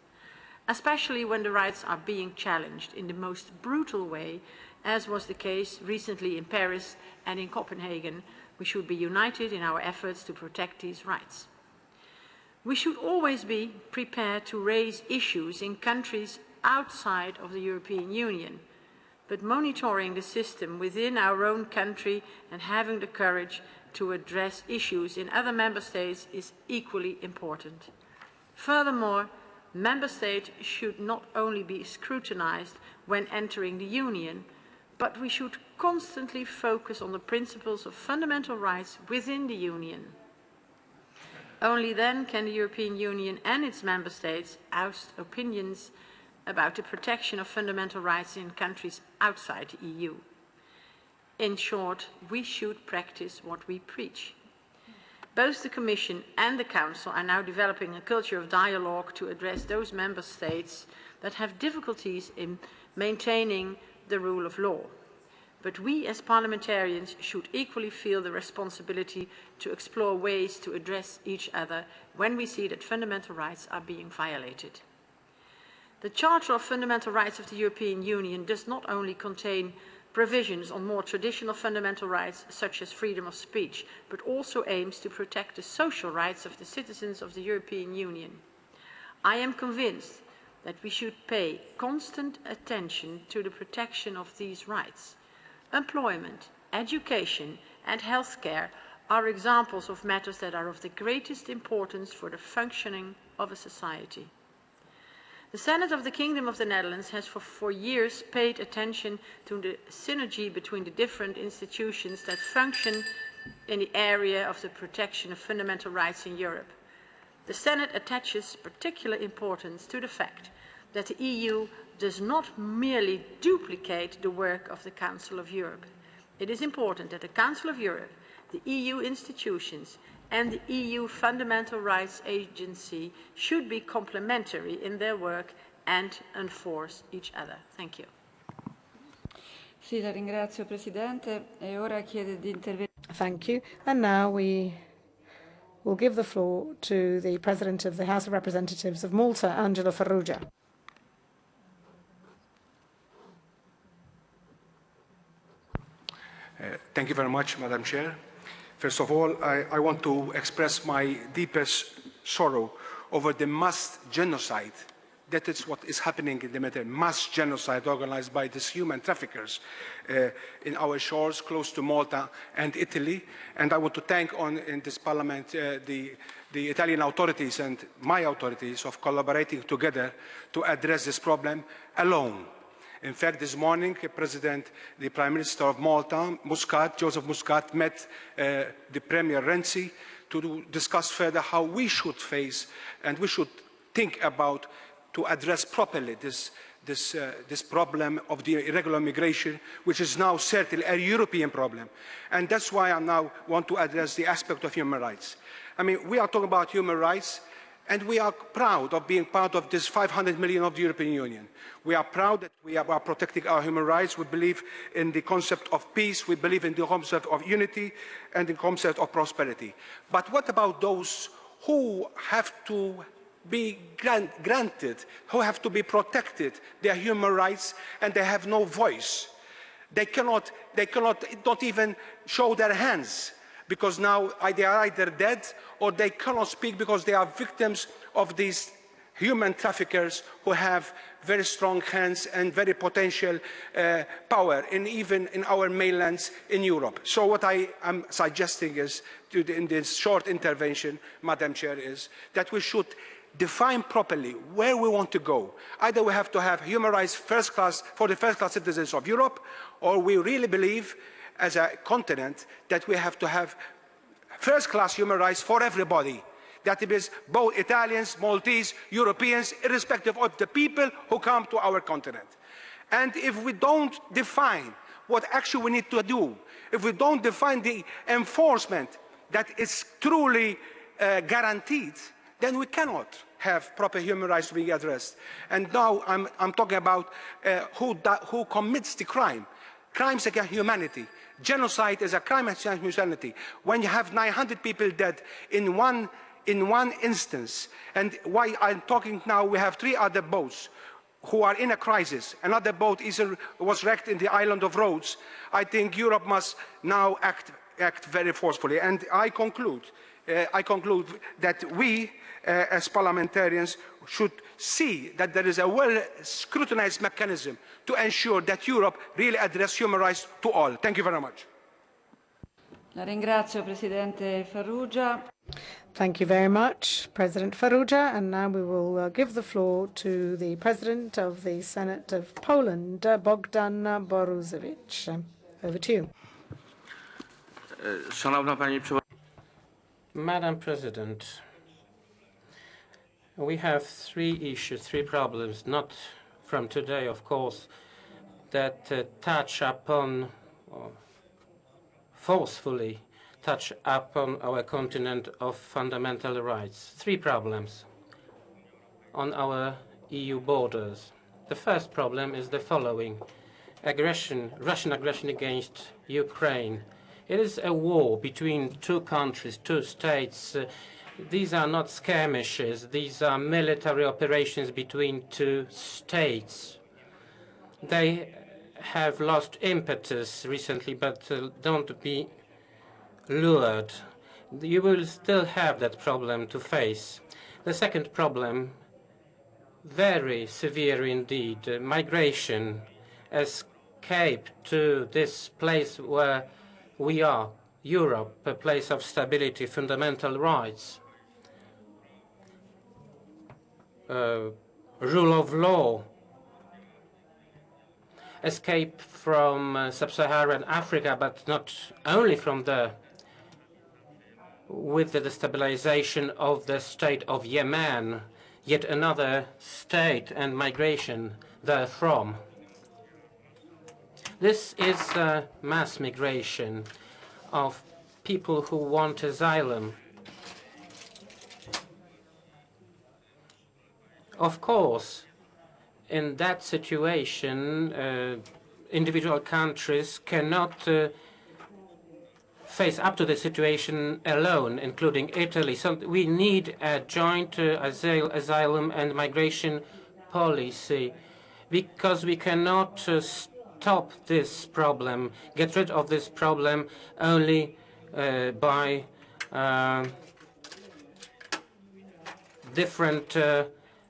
especially when the rights are being challenged in the most brutal way, as was the case recently in Paris and in Copenhagen. We should be united in our efforts to protect these rights. We should always be prepared to raise issues in countries outside of the European Union, but monitoring the system within our own country and having the courage to address issues in other member states is equally important. Furthermore, member states should not only be scrutinized when entering the Union, but we should constantly focus on the principles of fundamental rights within the Union. Only then can the European Union and its member states oust opinions about the protection of fundamental rights in countries outside the EU. In short, we should practice what we preach. Both the Commission and the Council are now developing a culture of dialogue to address those member states that have difficulties in maintaining the rule of law. But we as parliamentarians should equally feel the responsibility to explore ways to address each other when we see that fundamental rights are being violated. The Charter of Fundamental Rights of the European Union does not only contain provisions on more traditional fundamental rights such as freedom of speech, but also aims to protect the social rights of the citizens of the European Union. I am convinced that we should pay constant attention to the protection of these rights. Employment, education and healthcare are examples of matters that are of the greatest importance for the functioning of a society. The Senate of the Kingdom of the Netherlands has for years paid attention to the synergy between the different institutions that function in the area of the protection of fundamental rights in Europe. The Senate attaches particular importance to the fact that the EU does not merely duplicate the work of the Council of Europe. It is important that the Council of Europe, the EU institutions, and the EU Fundamental Rights Agency should be complementary in their work and enforce each other. Thank you. Sì, la ringrazio Presidente e ora chiede di intervenire. Thank you. And now we will give the floor to the President of the House of Representatives of Malta, Angelo Farrugia. Thank you very much, Madam Chair. First of all, I want to express my deepest sorrow over the mass genocide. That is what is happening in the Mediterranean, mass genocide organized by these human traffickers in our shores close to Malta and Italy. And I want to thank in this Parliament the Italian authorities and my authorities of collaborating together to address this problem alone. In fact, this morning, the Prime Minister of Malta, Joseph Muscat, met the Premier Renzi to discuss further how we should face and we should think about to address properly this problem of the irregular migration, which is now certainly a European problem. And that's why I now want to address the aspect of human rights. I mean, we are talking about human rights, and we are proud of being part of this 500 million of the European Union. We are proud that we are protecting our human rights. We believe in the concept of peace. We believe in the concept of unity and the concept of prosperity. But what about those who have to be granted, who have to be protected their human rights, and they have no voice? They cannot not even show their hands, because now they are either dead or they cannot speak because they are victims of these human traffickers who have very strong hands and very potential power, even in our mainlands in Europe. So what I am suggesting is, in this short intervention, Madam Chair, is that we should define properly where we want to go. Either we have to have human rights first class for the first class citizens of Europe, or we really believe as a continent that we have to have first-class human rights for everybody. That is both Italians, Maltese, Europeans, irrespective of the people who come to our continent. And if we don't define what actually we need to do, if we don't define the enforcement that is truly guaranteed, then we cannot have proper human rights being addressed. And now I'm talking about who commits the crime. Crimes against humanity. Genocide is a crime against humanity. When you have 900 people dead in one instance, and why I'm talking now, we have 3 other boats who are in a crisis. Another boat was wrecked in the island of Rhodes. I think Europe must now act very forcefully. And I conclude that we, as parliamentarians, should see that there is a well-scrutinized mechanism to ensure that Europe really addresses human rights to all. Thank you very much. La ringrazio, Presidente Farrugia. Thank you very much, President Farrugia. And now we will give the floor to the President of the Senate of Poland, Bogdan Borusewicz. Over to you. Madam President, we have three issues, three problems, not from today, of course, that touch upon, forcefully touch upon our continent of fundamental rights. Three problems on our EU borders. The first problem is the following: Russian aggression against Ukraine. It is a war between two countries, two states. These are not skirmishes. These are military operations between two states. They have lost impetus recently, but don't be lured. You will still have that problem to face. The second problem, very severe indeed, migration, escape to this place where we are, Europe, a place of stability, fundamental rights, rule of law, escape from sub-Saharan Africa, but not only from there, with the destabilization of the state of Yemen, yet another state and migration therefrom. This is mass migration of people who want asylum. Of course, in that situation, individual countries cannot face up to the situation alone, including Italy. So we need a joint asylum and migration policy, because we cannot stop this problem, get rid of this problem only by different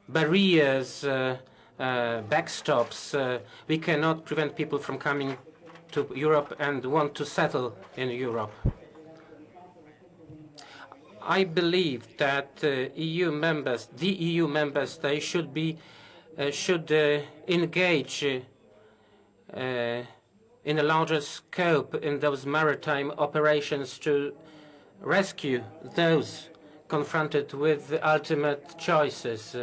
barriers, backstops. We cannot prevent people from coming to Europe and want to settle in Europe. I believe that the EU members, they should engage in a larger scope in those maritime operations to rescue those confronted with the ultimate choices,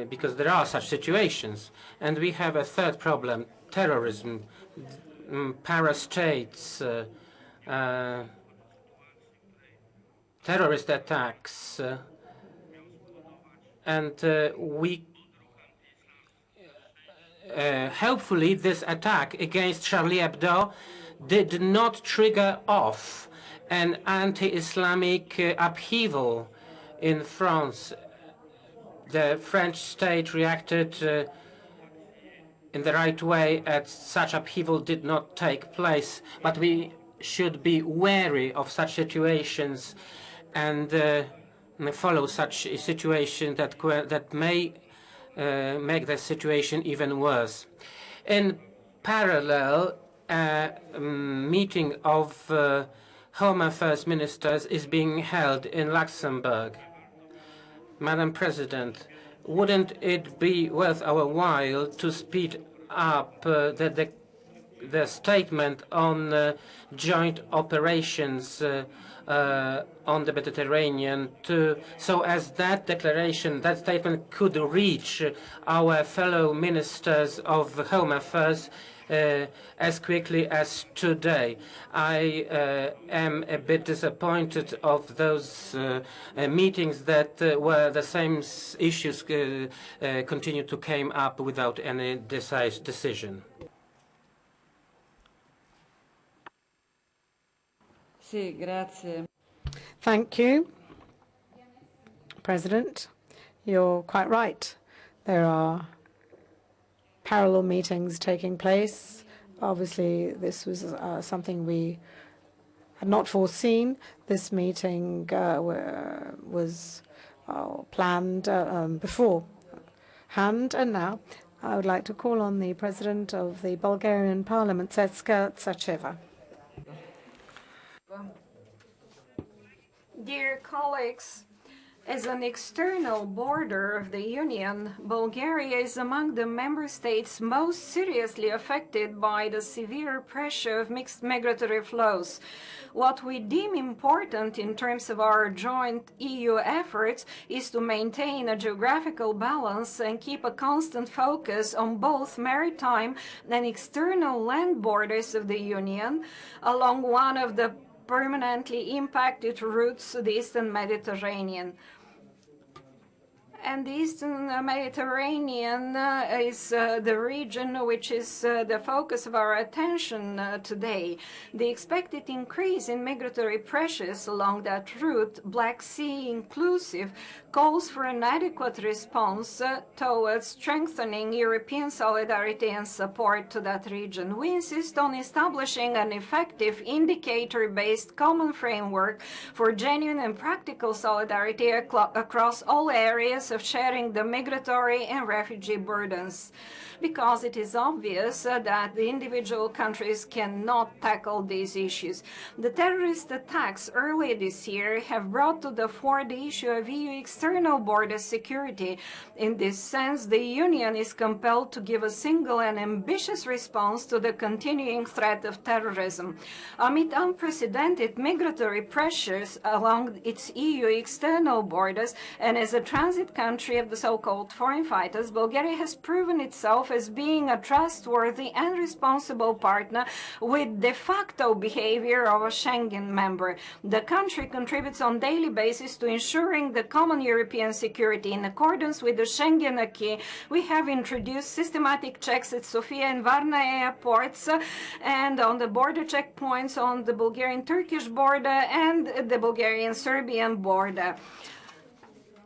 because there are such situations. And we have a third problem: terrorism, parastates, terrorist attacks, and we hopefully this attack against Charlie Hebdo did not trigger off an anti-Islamic upheaval in France. The French state reacted in the right way, and such upheaval did not take place. But we should be wary of such situations and follow such a situation that may make the situation even worse. In parallel, a meeting of Home Affairs ministers is being held in Luxembourg. Madam President, wouldn't it be worth our while to speed up the statement on joint operations on the Mediterranean, so as that declaration, that statement could reach our fellow ministers of Home Affairs as quickly as today? I am a bit disappointed of those meetings that where the same issues continue to come up without any decisive decision. Sì, grazie. Thank you, President. You're quite right. There are parallel meetings taking place. Obviously, this was something we had not foreseen. This meeting was planned beforehand, and now I would like to call on the President of the Bulgarian Parliament, Tsetsika Tsacheva. Dear colleagues, as an external border of the Union, Bulgaria is among the member states most seriously affected by the severe pressure of mixed migratory flows. What we deem important in terms of our joint EU efforts is to maintain a geographical balance and keep a constant focus on both maritime and external land borders of the Union, along one of the permanently impacted routes, the Eastern Mediterranean. And the Eastern Mediterranean is the region which is the focus of our attention today. The expected increase in migratory pressures along that route, Black Sea inclusive, calls for an adequate response towards strengthening European solidarity and support to that region. We insist on establishing an effective indicator-based common framework for genuine and practical solidarity across all areas of sharing the migratory and refugee burdens, because it is obvious that the individual countries cannot tackle these issues. The terrorist attacks earlier this year have brought to the fore the issue of EU external border security. In this sense, the Union is compelled to give a single and ambitious response to the continuing threat of terrorism. Amid unprecedented migratory pressures along its EU external borders and as a transit country of the so-called foreign fighters, Bulgaria has proven itself as being a trustworthy and responsible partner with de facto behavior of a Schengen member. The country contributes on a daily basis to ensuring the common European security. In accordance with the Schengen acquis, we have introduced systematic checks at Sofia and Varna airports and on the border checkpoints on the Bulgarian-Turkish border and the Bulgarian-Serbian border.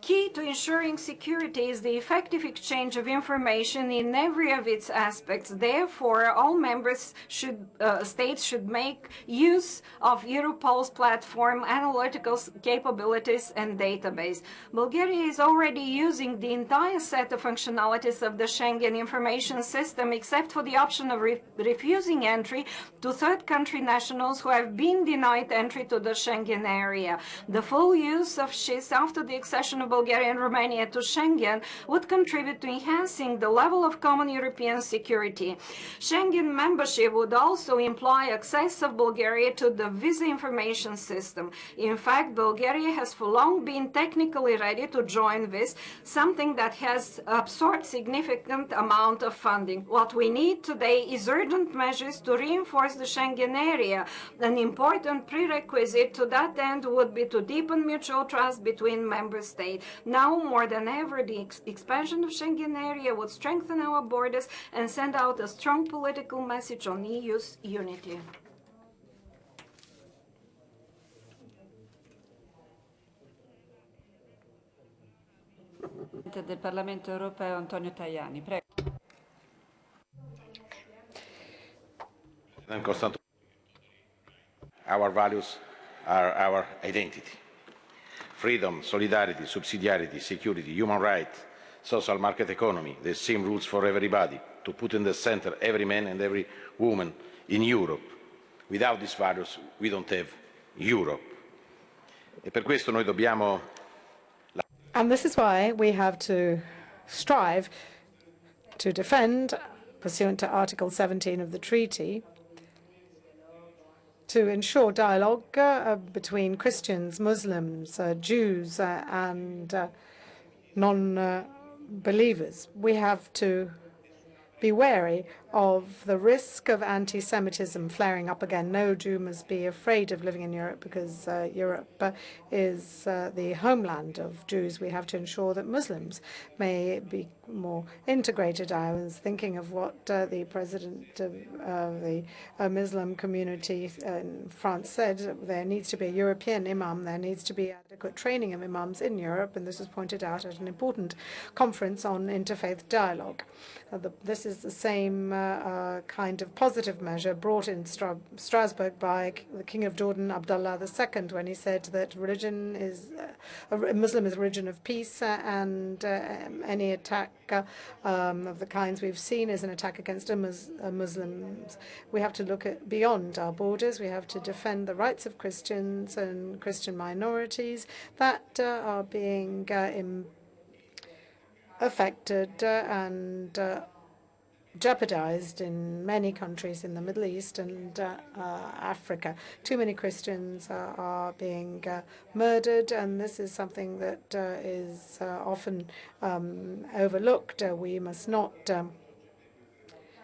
Key to ensuring security is the effective exchange of information in every of its aspects. Therefore, all states should make use of Europol's platform, analytical capabilities, and database. Bulgaria is already using the entire set of functionalities of the Schengen information system, except for the option of refusing entry to third country nationals who have been denied entry to the Schengen area. The full use of SHIS after the accession of Bulgaria and Romania to Schengen would contribute to enhancing the level of common European security. Schengen membership would also imply access of Bulgaria to the visa information system. In fact, Bulgaria has for long been technically ready to join this, something that has absorbed significant amount of funding. What we need today is urgent measures to reinforce the Schengen area. An important prerequisite to that end would be to deepen mutual trust between member states. Now more than ever, the expansion of Schengen area would strengthen our borders and send out a strong political message on EU's unity. Del Parlamento Europeo Antonio Tajani. Prego. Our values are our identity. Freedom, solidarity, subsidiarity, security, human rights, social market economy, the same rules for everybody, to put in the center every man and every woman in Europe. Without these values, we don't have Europe. E per questo noi dobbiamo... And this is why we have to strive to defend, pursuant to Article 17 of the treaty, to ensure dialogue between Christians, Muslims, Jews, and non-believers. We have to be wary of the risk of anti-Semitism flaring up again. No Jew must be afraid of living in Europe because Europe is the homeland of Jews. We have to ensure that Muslims may be more integrated. I was thinking of what the president of the Muslim community in France said. There needs to be a European imam. There needs to be adequate training of imams in Europe, and this was pointed out at an important conference on interfaith dialogue. This is the same a kind of positive measure brought in Strasbourg by the King of Jordan, Abdullah II, when he said that religion is Muslim is a religion of peace, and any attack of the kinds we've seen is an attack against Muslims. We have to look at beyond our borders. We have to defend the rights of Christians and Christian minorities that are being affected and jeopardized in many countries in the Middle East and Africa. Too many Christians are being murdered, and this is something that is often overlooked. We must not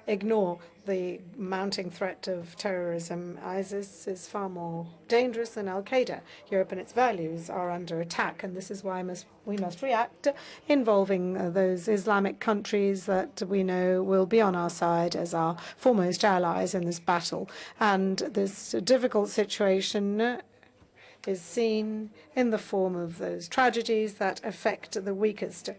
ignore the mounting threat of terrorism. ISIS is far more dangerous than Al-Qaeda. Europe and its values are under attack, and this is why we must react, involving those Islamic countries that we know will be on our side as our foremost allies in this battle. And this difficult situation is seen in the form of those tragedies that affect the weakest.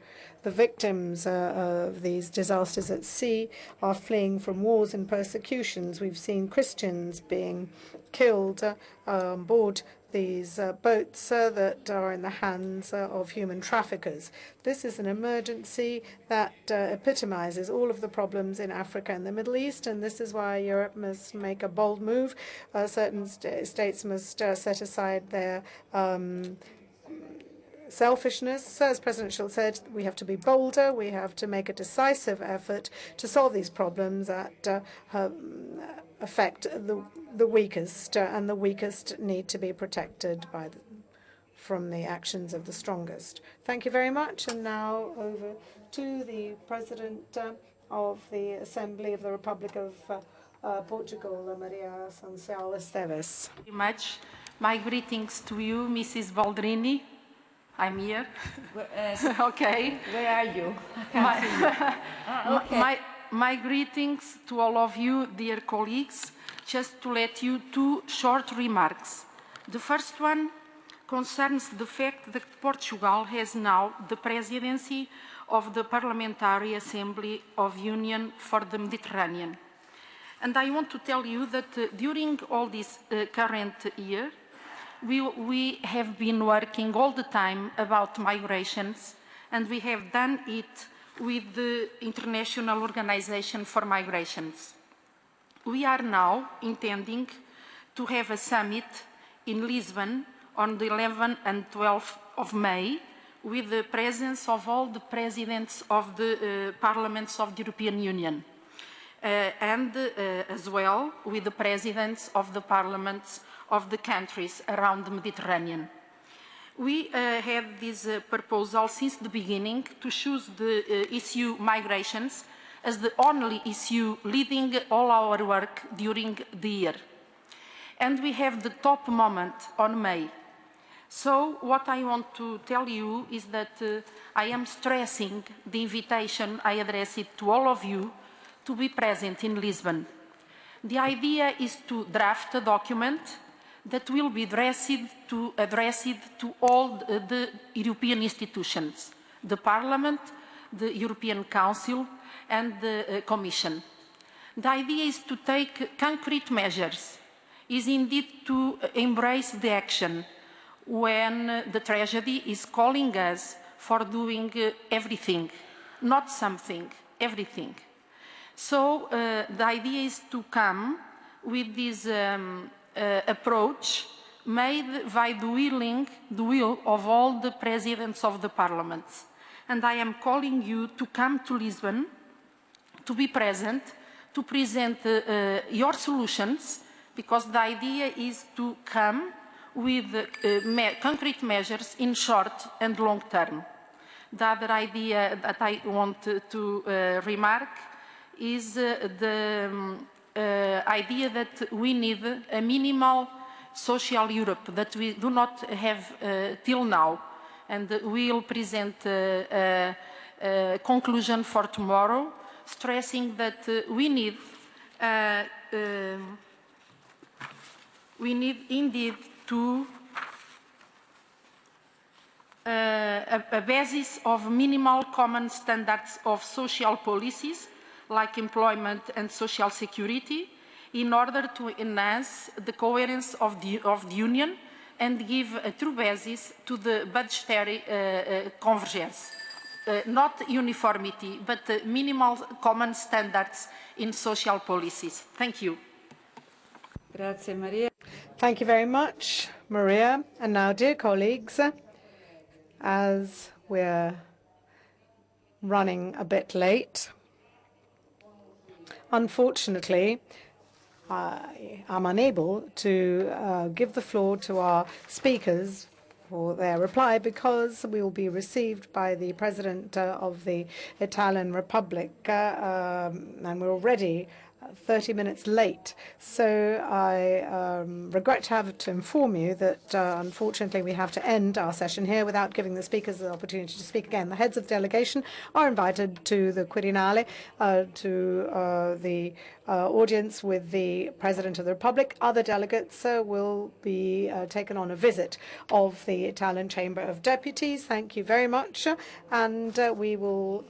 The victims of these disasters at sea are fleeing from wars and persecutions. We've seen Christians being killed on board these boats that are in the hands of human traffickers. This is an emergency that epitomizes all of the problems in Africa and the Middle East, and this is why Europe must make a bold move. Certain states must set aside their selfishness. As President Schulz said, we have to be bolder. We have to make a decisive effort to solve these problems that affect the weakest, and the weakest need to be protected from the actions of the strongest. Thank you very much. And now over to the President of the Assembly of the Republic of Portugal, Maria Sanseal Esteves. Thank you very much. My greetings to you, Mrs. Boldrini. I'm here. Okay. Where are you? I can't see you. Okay. My greetings to all of you, dear colleagues. Just to let you two short remarks. The first one concerns the fact that Portugal has now the presidency of the Parliamentary Assembly of Union for the Mediterranean. And I want to tell you that during all this current year, we have been working all the time about migrations, and we have done it with the International Organization for Migrations. We are now intending to have a summit in Lisbon on the 11th and 12th of May with the presence of all the presidents of the parliaments of the European Union and as well with the presidents of the parliaments of the countries around the Mediterranean. We had this proposal since the beginning to choose the issue migrations as the only issue leading all our work during the year. And we have the top moment on May. So what I want to tell you is that I am stressing the invitation I addressed to all of you to be present in Lisbon. The idea is to draft a document that will be addressed to all the European institutions, the Parliament, the European Council, and the Commission. The idea is to take concrete measures, is indeed to embrace the action when the tragedy is calling us for doing everything, not something, everything. So the idea is to come with this approach made by the will of all the presidents of the parliaments. And I am calling you to come to Lisbon, to be present, to present your solutions, because the idea is to come with concrete measures in short and long term. The other idea that I want to remark is the idea that we need a minimal social Europe that we do not have till now. And we will present a conclusion for tomorrow, stressing that we need indeed to a basis of minimal common standards of social policies, like employment and social security, in order to enhance the coherence of the Union and give a true basis to the budgetary convergence. Not uniformity, but minimal common standards in social policies. Thank you. Grazie, Maria. Thank you very much, Maria. And now, dear colleagues, as we're running a bit late, unfortunately, I am unable to give the floor to our speakers for their reply because we will be received by the President of the Italian Republic, and we're already 30 minutes late. So I regret to have to inform you that unfortunately we have to end our session here without giving the speakers the opportunity to speak again. The heads of delegation are invited to the Quirinale, to the audience with the President of the Republic. Other delegates will be taken on a visit of the Italian Chamber of Deputies. Thank you very much, and we will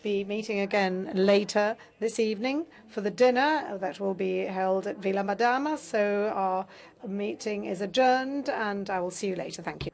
be meeting again later this evening for the dinner that will be held at Villa Madama. So our meeting is adjourned, and I will see you later. Thank you.